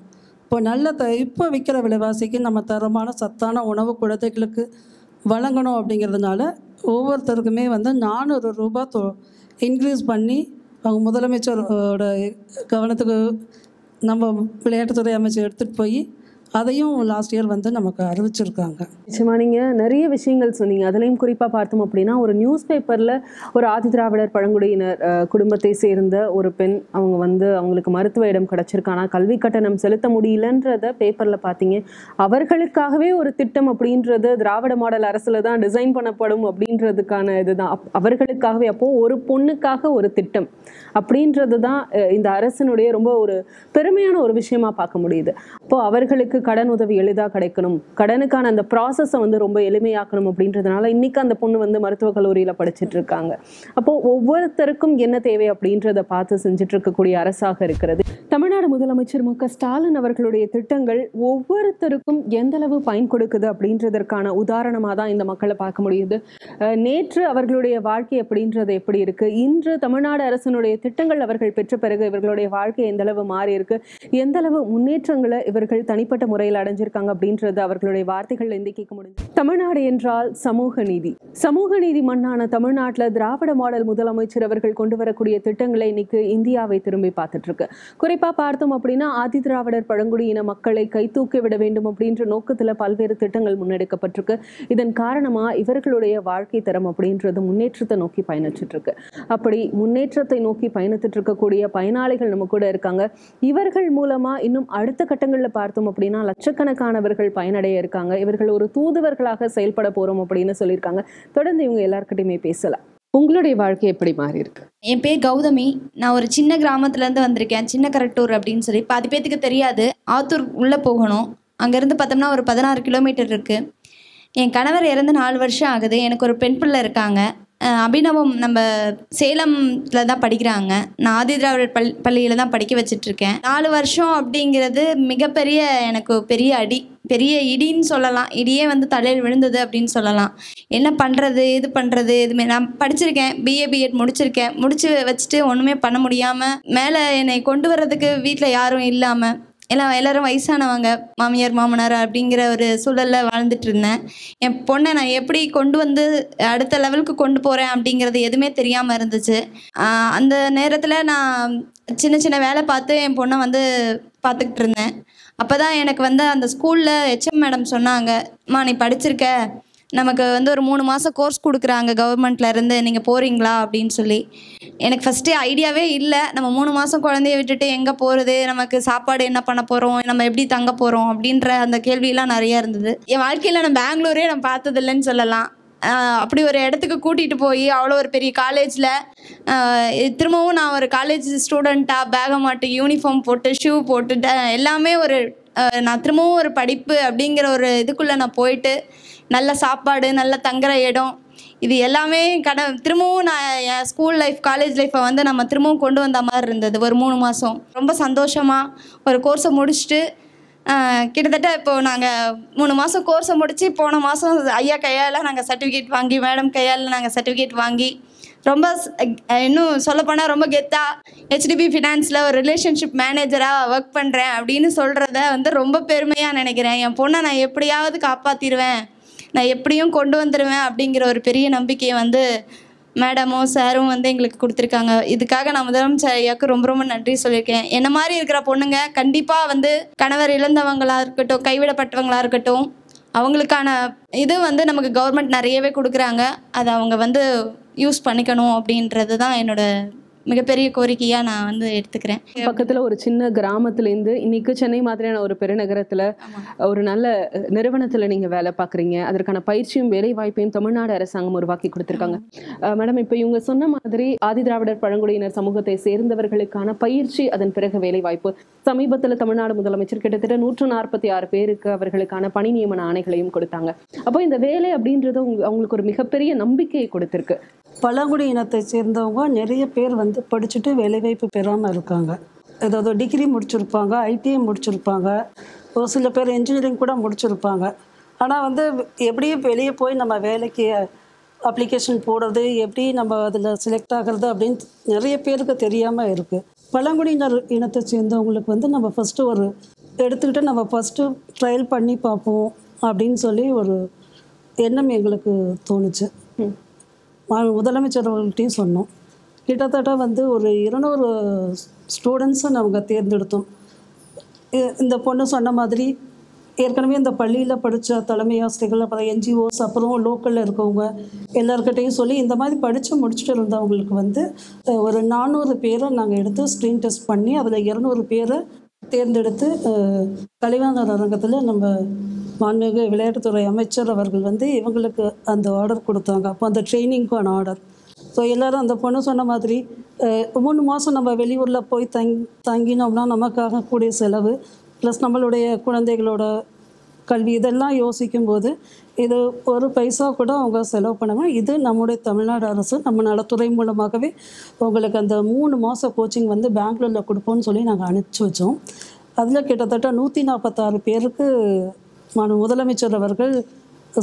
இப்போ இப்போ விற்கிற விலைவாசிக்கு நம்ம தரமான சத்தான உணவு குழந்தைகளுக்கு வழங்கணும் அப்படிங்கிறதுனால ஒவ்வொருத்தருக்குமே வந்து 400 ரூபாய் இன்க்ரீஸ் பண்ணி அவங்க முதலமைச்சரோட கவனத்துக்கு நம்ம விளையாட்டுத்துறை அமைச்சர் எடுத்துகிட்டு போய் அதையும் லாஸ்ட் இயர் வந்து நமக்கு அறிவிச்சிருக்காங்க. நிச்சயமாக நீங்கள் நிறைய விஷயங்கள் சொன்னீங்க. அதுலேயும் குறிப்பாக பார்த்தோம் அப்படின்னா ஒரு நியூஸ் பேப்பரில் ஒரு ஆதிதிராவிடர் பழங்குடியினர் குடும்பத்தை சேர்ந்த ஒரு பெண் அவங்க வந்து அவங்களுக்கு மருத்துவ இடம் கிடச்சிருக்கு, ஆனால் கல்வி கட்டணம் செலுத்த முடியலன்றத பேப்பரில் பார்த்தீங்க. அவர்களுக்காகவே ஒரு திட்டம் அப்படின்றது திராவிட மாடல் அரசில் தான் டிசைன் பண்ணப்படும் அப்படின்றதுக்கான இதுதான். அவர்களுக்காகவே அப்போது ஒரு பொண்ணுக்காக ஒரு திட்டம் அப்படின்றது தான் இந்த அரசினுடைய ரொம்ப ஒரு பெருமையான ஒரு விஷயமா பார்க்க முடியுது. அப்போது அவர்களுக்கு கடன் உதவி எளிதாக கிடைக்கணும், கடனுக்கான அந்த ப்ராசஸை வந்து ரொம்ப எளிமையாக்கணும் அப்படின்றதுனால இன்னைக்கு அந்த பொண்ணு வந்து மருத்துவக் கல்லூரியில் படிச்சுட்டு இருக்காங்க. அப்போது ஒவ்வொருத்தருக்கும் என்ன தேவை அப்படின்றத பார்த்து செஞ்சுட்டு இருக்கக்கூடிய அரசாக இருக்கிறது. தமிழ்நாடு முதலமைச்சர் மு.க.ஸ்டாலின் அவர்களுடைய திட்டங்கள் ஒவ்வொருத்தருக்கும் எந்தளவு பயன் கொடுக்குது அப்படின்றதற்கான உதாரணமாக தான் இந்த மக்களை பார்க்க முடியுது. நேற்று அவர்களுடைய வாழ்க்கை அப்படின்றது எப்படி இருக்கு, இன்று தமிழ்நாடு அரசினுடைய திட்டங்கள் அவர்கள் பெற்ற பிறகு இவர்களுடைய வாழ்க்கை எந்தளவு மாறி இருக்கு, எந்தளவு முன்னேற்றங்களை இவர்கள் தனிப்பட்ட முறையில் அடைஞ்சிருக்காங்க அப்படின்றது அவர்களுடைய வார்த்தைகள் இருந்து கேட்க முடியும். தமிழ்நாடு என்றால் சமூக நீதி, சமூக நீதி மண்ணான தமிழ்நாட்டில் திராவிட மாடல் முதலமைச்சர் அவர்கள் கொண்டு வரக்கூடிய திட்டங்களை இன்னைக்கு இந்தியாவை திரும்பி பார்த்துட்டு இருக்கு. குறிப்பா பார்த்தோம் அப்படின்னா ஆதிதிராவிடர் பழங்குடியின மக்களை கைதூக்கி விட வேண்டும் அப்படின்ற நோக்கத்துல பல்வேறு திட்டங்கள் முன்னெடுக்கப்பட்டிருக்கு. இதன் காரணமா இவர்களுடைய வாழ்க்கை தரம் அப்படின்றது முன்னேற்றத்தை நோக்கி பயணிச்சுட்டு இருக்கு. அப்படி முன்னேற்றத்தை நோக்கி பயணித்துட்டு இருக்கக்கூடிய பயனாளிகள் நம்ம கூட இருக்காங்க. இவர்கள் மூலமா இன்னும் அடுத்த கட்டங்களில் பார்த்தோம் அப்படின்னா லட்சக்கணக்கானவர்கள் பயனடைய இருக்காங்க. இவர்கள் ஒரு தூதுவர்களாக செயல்பட போறோம் அப்படின்னு சொல்லியிருக்காங்க. தொடர்ந்து இவங்க எல்லாருக்கிட்டையுமே பேசலாம். உங்களுடைய வாழ்க்கை எப்படி மாறி இருக்கு? என் பேர் கௌதமி. நான் ஒரு சின்ன கிராமத்துலேருந்து வந்திருக்கேன், சின்ன கரட்டூர் அப்படின்னு சொல்லி. பாதி பேத்துக்கு தெரியாது. ஆத்தூர் உள்ளே போகணும். அங்கேருந்து பார்த்தோம்னா ஒரு 16 கிலோமீட்டர் இருக்குது. என் கணவர் இறந்து 4 வருஷம் ஆகுது. எனக்கு ஒரு பெண் பிள்ளை இருக்காங்க. அபிநவம் நம்ம சேலத்தில் தான் படிக்கிறாங்க. நான் ஆதிதிராவிடர் பள்ளியில் தான் படிக்க வச்சிட்ருக்கேன். 4 வருஷம் அப்படிங்கிறது மிகப்பெரிய எனக்கு பெரிய பெரிய இடின்னு சொல்லலாம். இடியே வந்து தலையில் விழுந்தது அப்படின்னு சொல்லலாம். என்ன பண்ணுறது, இது பண்ணுறது, எதுவுமே நான் படிச்சிருக்கேன், பிஎட் முடிச்சிருக்கேன். முடிச்சு வச்சுட்டு ஒன்றுமே பண்ண முடியாமல் மேலே என்னை கொண்டு வர்றதுக்கு வீட்டில் யாரும் இல்லாமல் எல்லோரும் வயசானவங்க, மாமியார் மாமனார் அப்படிங்கிற ஒரு சூழலில் வாழ்ந்துட்டு இருந்தேன். என் பொண்ணை நான் எப்படி கொண்டு வந்து அடுத்த லெவலுக்கு கொண்டு போகிறேன் அப்படிங்கிறது எதுவுமே தெரியாமல் இருந்துச்சு. அந்த நேரத்தில் நான் சின்ன சின்ன வேலை பார்த்து என் பொண்ணை வந்து பார்த்துக்கிட்டு இருந்தேன். அப்போ தான் எனக்கு வந்து அந்த ஸ்கூலில் ஹெச்எம் மேடம் சொன்னாங்க, அம்மா நீ படிச்சிருக்க, நமக்கு வந்து ஒரு 3 மாதம் கோர்ஸ் கொடுக்குறாங்க கவர்மெண்ட்லேருந்து, நீங்கள் போகிறீங்களா அப்படின்னு சொல்லி. எனக்கு ஃபஸ்ட்டு ஐடியாவே இல்லை. நம்ம 3 மாதம் குழந்தைய விட்டுட்டு எங்கே போகிறது, நமக்கு சாப்பாடு என்ன பண்ண போகிறோம், நம்ம எப்படி தங்க போகிறோம் அப்படின்ற அந்த கேள்வியெல்லாம் நிறையா இருந்தது. என் வாழ்க்கையில் நான் பெங்களூரே நான் பார்த்ததில்லைன்னு சொல்லலாம். அப்படி ஒரு இடத்துக்கு கூட்டிகிட்டு போய் அவ்வளோ ஒரு பெரிய காலேஜில் திரும்பவும் நான் ஒரு காலேஜ் ஸ்டூடெண்ட்டாக பேகை மாட்டி யூனிஃபார்ம் போட்டு ஷூ போட்டு எல்லாமே ஒரு நான் திரும்பவும் ஒரு படிப்பு அப்படிங்கிற ஒரு இதுக்குள்ளே நான் போயிட்டு நல்ல சாப்பாடு, நல்ல தங்குற இடம், இது எல்லாமே திரும்பவும் நான் என் ஸ்கூல் லைஃப் காலேஜ் லைஃப்பை வந்து நம்ம திரும்பவும் கொண்டு வந்த மாதிரி இருந்தது. ஒரு 3 மாதம் ரொம்ப சந்தோஷமாக ஒரு கோர்ஸை முடிச்சுட்டு கிட்டத்தட்ட இப்போது நாங்கள் 3 மாதம் கோர்ஸை முடித்து போன மாதம் ஐயா கையால் நாங்கள் சர்டிஃபிகேட் வாங்கி, மேடம் கையால் நாங்கள் சர்டிஃபிகேட் வாங்கி ரொம்ப இன்னும் சொல்லப்போனால் ரொம்ப கெத்தாக HDB ஃபினான்ஸில் ஒரு ரிலேஷன்ஷிப் மேனேஜராக ஒர்க் பண்ணுறேன் அப்படின்னு சொல்கிறத வந்து ரொம்ப பெருமையாக நினைக்கிறேன். என் பொண்ணை நான் எப்படியாவது காப்பாற்றிடுவேன், நான் எப்படியும் கொண்டு வந்துடுவேன் அப்படிங்கிற ஒரு பெரிய நம்பிக்கையை வந்து மேடமும் சாரும் வந்து எங்களுக்கு கொடுத்துருக்காங்க. இதுக்காக நான் முதலமைச்சர் ஐயாவுக்கு ரொம்ப ரொம்ப நன்றி சொல்லியிருக்கேன். என்ன மாதிரி இருக்கிற பொண்ணுங்க கண்டிப்பாக வந்து கணவர் இழந்தவங்களாக இருக்கட்டும், கைவிடப்பட்டவங்களாக இருக்கட்டும், அவங்களுக்கான இது வந்து நமக்கு கவர்மெண்ட் நிறையவே கொடுக்குறாங்க. அதை அவங்க வந்து யூஸ் பண்ணிக்கணும் அப்படின்றது தான் என்னோட மிகப்பெரிய கோரிக்கையாக நான் வந்து எடுத்துக்கிறேன். பக்கத்தில் ஒரு சின்ன கிராமத்துலேருந்து இன்னைக்கு சென்னை மாதிரியான ஒரு பெருநகரத்தில் ஒரு நல்ல நிறுவனத்தில் நீங்கள் வேலை பார்க்குறீங்க. அதற்கான பயிற்சியும் வேலை வாய்ப்பையும் தமிழ்நாடு அரசாங்கம் உருவாக்கி கொடுத்துருக்காங்க. மேடம், இப்போ இவங்க சொன்ன மாதிரி ஆதி திராவிடர் பழங்குடியினர் சமூகத்தை சேர்ந்தவர்களுக்கான பயிற்சி, அதன் பிறகு வேலை வாய்ப்பு, சமீபத்தில் தமிழ்நாடு முதலமைச்சர் கிட்டத்தட்ட 146 பேருக்கு அவர்களுக்கான பணி நியமன ஆணைகளையும் கொடுத்தாங்க. அப்போ இந்த வேலை அப்படின்றது அவங்களுக்கு ஒரு மிகப்பெரிய நம்பிக்கையை கொடுத்துருக்கு. பழங்குடி இனத்தை சேர்ந்தவங்க நிறைய பேர் வந்து படிச்சுட்டு வேலைவாய்ப்பு பெறாமல் இருக்காங்க. ஏதாவது டிகிரி முடிச்சிருப்பாங்க, ITI முடிச்சிருப்பாங்க, ஒரு சில பேர் இன்ஜினியரிங் கூட முடிச்சிருப்பாங்க. ஆனால் வந்து எப்படி வெளியே போய் நம்ம வேலைக்கு அப்ளிகேஷன் போடுறது, எப்படி நம்ம அதில் செலக்ட் ஆகிறது அப்படின்னு நிறைய பேருக்கு தெரியாமல் இருக்குது. பழங்குடியினர் இனத்தை சேர்ந்தவங்களுக்கு வந்து நம்ம ஃபஸ்ட்டு ஒரு எடுத்துக்கிட்டு நம்ம ஃபஸ்ட்டு ட்ரையல் பண்ணி பார்ப்போம் அப்படின்னு சொல்லி ஒரு எண்ணம் எங்களுக்கு தோணுச்சு. முதலமைச்சர் அவர்கள்ட்டையும் சொன்னோம். கிட்டத்தட்ட வந்து ஒரு 200 ஸ்டூடெண்ட்ஸை நாங்கள் தேர்ந்தெடுத்தோம். இந்த பொண்ணு சொன்ன மாதிரி ஏற்கனவே இந்த பள்ளியில் படித்த தலைமை ஆசிரியர்கள், அப்புறம் NGOs, அப்புறம் லோக்கலில் இருக்கவங்க எல்லாருக்கிட்டையும் சொல்லி இந்த மாதிரி படித்து முடிச்சுட்டு இருந்தவங்களுக்கு வந்து ஒரு 400 பேரை நாங்கள் எடுத்து ஸ்க்ரீன் டெஸ்ட் பண்ணி அதில் 200 பேரை தேர்ந்தெடுத்து கலைவாணர் அரங்கத்தில் நம்ம மாண்புமிகு விளையாட்டுத்துறை அமைச்சர் அவர்கள் வந்து இவங்களுக்கு அந்த ஆர்டர் கொடுத்தாங்க. அப்போ அந்த ட்ரைனிங்க்கான ஆர்டர். ஸோ எல்லோரும் அந்த பொண்ணு சொன்ன மாதிரி 3 மாதம் நம்ம வெளியூரில் போய் தங்கினோம்னா நமக்காக கூடிய செலவு ப்ளஸ் நம்மளுடைய குழந்தைகளோட கல்வி இதெல்லாம் யோசிக்கும்போது இது ஒரு பைசா கூட அவங்க செலவு பண்ணாமல், இது நம்முடைய தமிழ்நாடு அரசு நம்ம நலத்துறை மூலமாகவே உங்களுக்கு அந்த 3 மாத கோச்சிங் வந்து பெங்களூரில் கொடுப்போம்னு சொல்லி நாங்கள் அனுப்பிச்சி வச்சோம். அதில் கிட்டத்தட்ட 146 பேருக்கு முதலமைச்சர் அவர்கள்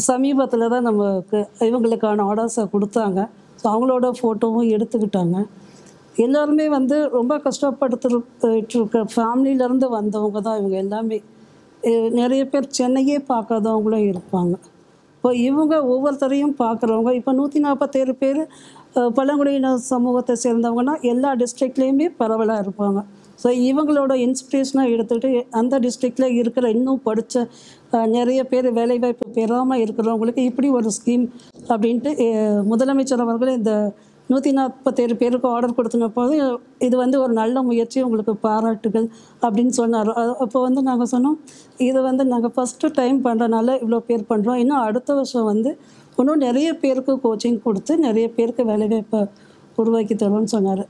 சமீபத்தில் தான் நமக்கு இவங்களுக்கான ஆர்டர்ஸை கொடுத்தாங்க. ஸோ அவங்களோட ஃபோட்டோவும் எடுத்துக்கிட்டாங்க. எல்லாருமே வந்து ரொம்ப கஷ்டப்படுத்திருக்க ஃபேமிலியிலேருந்து வந்தவங்க தான் இவங்க எல்லாமே. நிறைய பேர் சென்னையே பார்க்காதவங்களும் இருப்பாங்க. இப்போ இவங்க ஒவ்வொருத்தரையும் பார்க்குறவங்க இப்போ 147 பேர் பழங்குடியினர் சமூகத்தை சேர்ந்தவங்கன்னா எல்லா டிஸ்ட்ரிக்ட்லேயுமே பரவலாக இருப்பாங்க. ஸோ இவங்களோட இன்ஸ்பிரேஷனாக எடுத்துகிட்டு அந்த டிஸ்ட்ரிக்டில் இருக்கிற இன்னும் படித்த நிறைய பேர் வேலைவாய்ப்பு பெறாமல் இருக்கிறவங்களுக்கு இப்படி ஒரு ஸ்கீம் அப்படின்ட்டு முதலமைச்சர் அவர்கள் இந்த 147 பேருக்கு ஆர்டர் கொடுத்தின போது இது வந்து ஒரு நல்ல முயற்சி, உங்களுக்கு பாராட்டுகள் அப்படின்னு சொன்னார். அப்போ வந்து நாங்கள் சொன்னோம், இதை வந்து நாங்கள் ஃபஸ்ட்டு டைம் பண்ணுறனால இவ்வளோ பேர் பண்ணுறோம், இன்னும் அடுத்த வருஷம் வந்து இன்னும் நிறைய பேருக்கு கோச்சிங் கொடுத்து நிறைய பேருக்கு வேலைவாய்ப்பை உருவாக்கி தருவோம்னு சொன்னார்.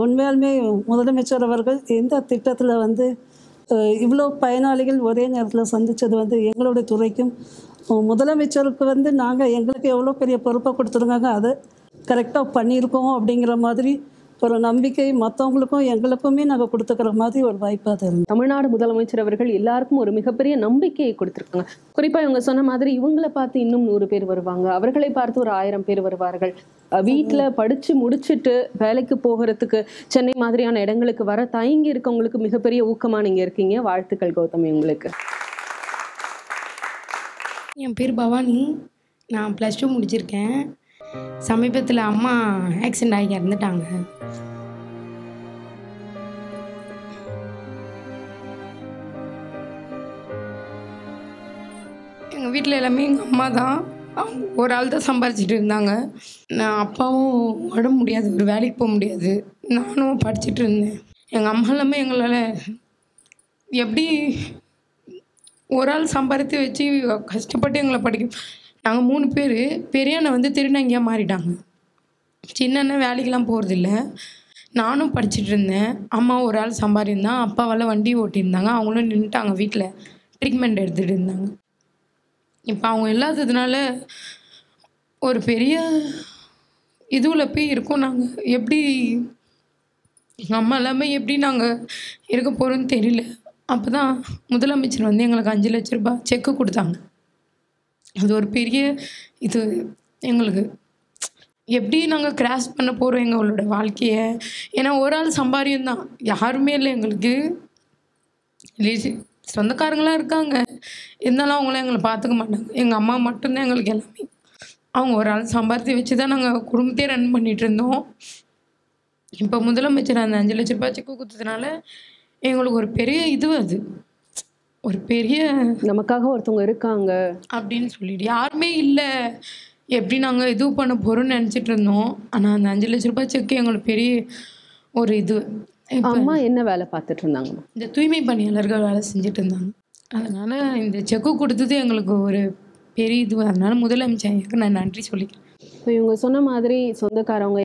உண்மையாலுமே முதலமைச்சர் அவர்கள் இந்த திட்டத்தில் வந்து இவ்வளோ பயனாளிகள் ஒரே நேரத்தில் சந்தித்தது வந்து எங்களுடைய துறைக்கும் முதலமைச்சருக்கு வந்து நாங்கள் எங்களுக்கு எவ்வளோ பெரிய பொறுப்பை கொடுத்துருக்காங்க, அதை கரெக்டாக பண்ணியிருக்கோம் அப்படிங்கிற மாதிரி ஒரு நம்பிக்கை மற்றவங்களுக்கும் எங்களுக்குமே நாங்கள் கொடுத்துக்கிற மாதிரி ஒரு வாய்ப்பாக தான் இருந்தது. தமிழ்நாடு முதலமைச்சர் அவர்கள் எல்லாருக்கும் ஒரு மிகப்பெரிய நம்பிக்கையை கொடுத்துருக்காங்க. குறிப்பாக இவங்க சொன்ன மாதிரி இவங்களை பார்த்து இன்னும் 100 பேர் வருவாங்க, அவர்களை பார்த்து ஒரு 1000 பேர் வருவார்கள். வீட்டில் படித்து முடிச்சுட்டு வேலைக்கு போகிறதுக்கு சென்னை மாதிரியான இடங்களுக்கு வர தயங்கி இருக்கவங்களுக்கு மிகப்பெரிய ஊக்கமாக நீங்கள் இருக்கீங்க. வாழ்த்துக்கள் கௌதமி உங்களுக்கு. என் பேர் பவானி, நான் +2 முடிச்சிருக்கேன். சமீபத்தில் அம்மா ஆக்சிடெண்ட் ஆகி இறந்துட்டாங்க. எங்கள் வீட்டில் எல்லாமே எங்கள் அம்மா தான். அவங்க ஒரு ஆள் தான் சம்பாரிச்சிட்டு இருந்தாங்க. நான் அப்பாவும் உடம்பு முடியாது, ஒரு வேலைக்கு போக முடியாது, நானும் படிச்சுட்டு இருந்தேன். எங்கள் அம்மா எல்லாமே எங்களால் எப்படி ஒரு ஆள் சம்பாதித்து வச்சு கஷ்டப்பட்டு எங்களை படிக்க. நாங்கள் 3 பேர். பெரிய அண்ணன் வந்து திருநங்கையாக மாறிட்டாங்க. சின்ன அண்ணன் வேலைக்கெலாம் போகிறதில்ல. நானும் படிச்சுட்டு இருந்தேன். அம்மா ஒரு ஆள் சம்பாதிருந்தான். அப்பாவால் வண்டி ஓட்டியிருந்தாங்க. அவங்களும் நின்றுட்டாங்க, வீட்டில் ட்ரீட்மெண்ட் எடுத்துகிட்டு இருந்தாங்க. இப்போ அவங்க இல்லாததுனால ஒரு பெரிய இதுவில் போய் இருக்கோம். நாங்கள் எப்படி எங்கள் அம்மா எல்லாமே எப்படி நாங்கள் இருக்க போகிறோன்னு தெரியல. அப்போ தான் முதலமைச்சர் வந்து எங்களுக்கு 5 லட்ச ரூபாய் செக்கு கொடுத்தாங்க. அது ஒரு பெரிய இது எங்களுக்கு. எப்படி நாங்கள் கிராஸ் பண்ண போகிறோம் எங்களோட வாழ்க்கையை. ஏன்னா ஒரு ஆள் சம்பாரியம் தான், யாருமே இல்லை எங்களுக்கு. சொந்தக்காரங்களாம் இருக்காங்க, இருந்தாலும் அவங்களாம் எங்களை பார்த்துக்க மாட்டாங்க. எங்கள் அம்மா மட்டும்தான் எங்களுக்கு எல்லாமே. அவங்க ஒரு ஆள் சம்பாரித்து வச்சு தான் நாங்கள் குடும்பத்தையே ரன் பண்ணிகிட்டு இருந்தோம். இப்போ முதலமைச்சர் அந்த 5 லட்ச ரூபாய் செக்கு கொடுத்ததுனால எங்களுக்கு ஒரு பெரிய இது, அது ஒரு பெரிய நமக்காக ஒருத்தவங்க இருக்காங்க அப்படின்னு சொல்லிட்டு யாருமே இல்லை. எப்படி நாங்கள் இது பண்ண போகிறோம்னு நினச்சிட்டு இருந்தோம். ஆனால் அந்த 5 லட்ச ரூபாய் செக்கு எங்களுக்கு பெரிய ஒரு இது. அம்மா என்ன வேலை பார்த்துட்டு இருந்தாங்க? இந்த தூய்மை பணியாளர்கள் வேலை செஞ்சுட்டு இருந்தாங்க. அதனால் இந்த செக்கு கொடுத்தது எங்களுக்கு ஒரு பெரிய இது. அதனால் முதலமைச்சருக்கு நான் நன்றி சொல்லிக்கிறேன். இப்போ இவங்க சொன்ன மாதிரி சொந்தக்காரவங்க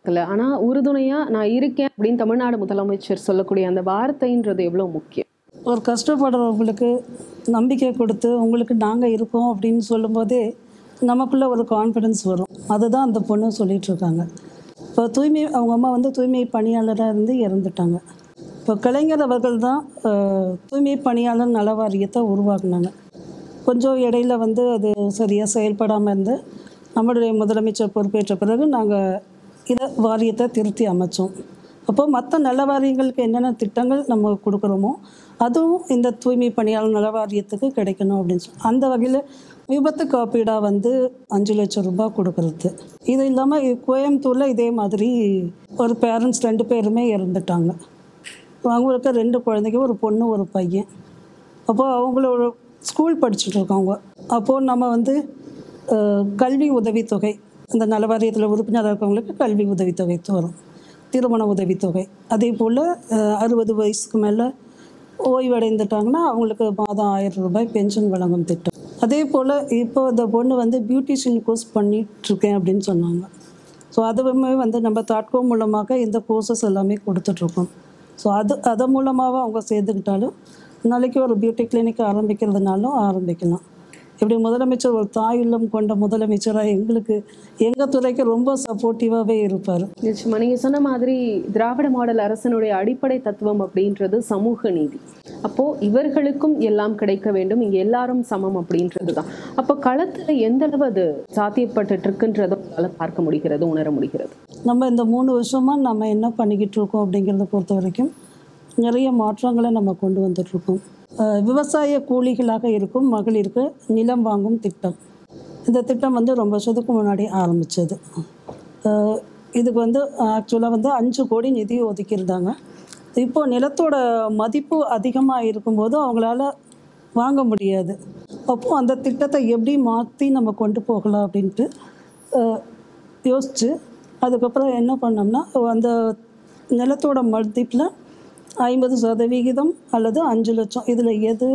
இல்லை, ஆனால் உறுதுணையாக நான் இருக்கேன் அப்படின்னு தமிழ்நாடு முதலமைச்சர் சொல்லக்கூடிய அந்த வார்த்தைன்றது எவ்வளோ முக்கியம்? ஒரு கஷ்டப்படுறவங்களுக்கு நம்பிக்கை கொடுத்து உங்களுக்கு நாங்கள் இருக்கோம் அப்படின்னு சொல்லும்போதே நமக்குள்ளே ஒரு கான்ஃபிடென்ஸ் வரும். அதுதான் அந்த பொண்ணு சொல்லிகிட்ருக்காங்க. இப்போ அவங்க அம்மா வந்து தூய்மை பணியாளராக இருந்து இறந்துட்டாங்க. இப்போ கலைஞர் அவர்கள் தான் தூய்மை பணியாளர் நல வாரியத்தை உருவாக்குனாங்க. கொஞ்சம் இடையில வந்து அது சரியாக செயல்படாமல் இருந்து நம்மளுடைய முதலமைச்சர் பொறுப்பேற்ற பிறகு நாங்கள் இதை வாரியத்தை திருத்தி அமைச்சோம். அப்போது மற்ற நல வாரியங்களுக்கு என்னென்ன திட்டங்கள் நம்ம கொடுக்குறோமோ அதுவும் இந்த தூய்மை பணியாளர் நல வாரியத்துக்கு கிடைக்கணும் அப்படின்னு சொல்லி அந்த வகையில் விபத்து காப்பீடாக வந்து 5 லட்சம் ரூபாய் கொடுக்குறது. இது இல்லாமல் கோயம்புத்தூரில் இதே மாதிரி ஒரு பேரண்ட்ஸ் 2 பேருமே இறந்துட்டாங்க. அவங்களுக்கு 2 குழந்தைங்க, ஒரு பொண்ணு ஒரு பையன். அப்போது அவங்களோட ஸ்கூல் படிச்சுட்ருக்காங்க. அப்போது நம்ம வந்து கல்வி உதவித்தொகை, இந்த நல வாரியத்தில் உறுப்பினராக இருக்கவங்களுக்கு கல்வி உதவித்தொகை வரும், திருமண உதவித்தொகை. அதே போல் 60 வயசுக்கு மேலே ஓய்வடைந்துட்டாங்கன்னா அவங்களுக்கு மாதம் 1000 ரூபாய் பென்ஷன் வழங்கும் திட்டம். அதே போல் இப்போ இந்த பொண்ணு வந்து பியூட்டிஷியன் கோர்ஸ் பண்ணிகிட்ருக்கேன் அப்படின்னு சொன்னாங்க. ஸோ அதுவுமே வந்து நம்ம தாட்கோ மூலமாக இந்த கோர்சஸ் எல்லாமே கொடுத்துட்ருக்கோம். ஸோ அது மூலமாக அவங்க சேர்ந்துக்கிட்டாலும் நாளைக்கு ஒரு பியூட்டி கிளினிக் ஆரம்பிக்கிறதுனாலும் ஆரம்பிக்கலாம். இப்படி முதலமைச்சர் ஒரு தாயுள்ளம் கொண்ட முதலமைச்சராக எங்கள் துறைக்கு ரொம்ப சப்போர்ட்டிவாகவே இருப்பார். நிச்சயமா நீங்கள் சொன்ன மாதிரி திராவிட மாடல் அரசனுடைய அடிப்படை தத்துவம் அப்படின்றது சமூக நீதி. அப்போது இவர்களுக்கும் எல்லாம் கிடைக்க வேண்டும், இங்கே எல்லாரும் சமம் அப்படின்றது தான். அப்போ களத்தில் எந்த அளவு அது சாத்தியப்பட்டு இருக்குன்றதை பார்க்க முடிகிறது, உணர முடிகிறது. நம்ம இந்த 3 வருஷமாக நம்ம என்ன பண்ணிக்கிட்டு இருக்கோம் அப்படிங்கிறத பொறுத்த வரைக்கும் நிறைய மாற்றங்களை நம்ம கொண்டு வந்துட்ருக்கோம். விவசாய கூலிகளாக இருக்கும் மகளிருக்கு நிலம் வாங்கும் திட்டம். இந்த திட்டம் வந்து ரொம்ப வருஷத்துக்கு முன்னாடி ஆரம்பித்தது. இதுக்கு வந்து ஆக்சுவலாக வந்து 5 கோடி நிதி ஒதுக்கியிருந்தாங்க. இப்போது நிலத்தோட மதிப்பு அதிகமாக இருக்கும்போது அவங்களால வாங்க முடியாது. அப்போது அந்த திட்டத்தை எப்படி மாற்றி நம்ம கொண்டு போகலாம் அப்படின்ட்டு யோசித்து அதுக்கப்புறம் என்ன பண்ணோம்னா, அந்த நிலத்தோட மதிப்பில் 50% அல்லது 5 லட்சம், இதில் எது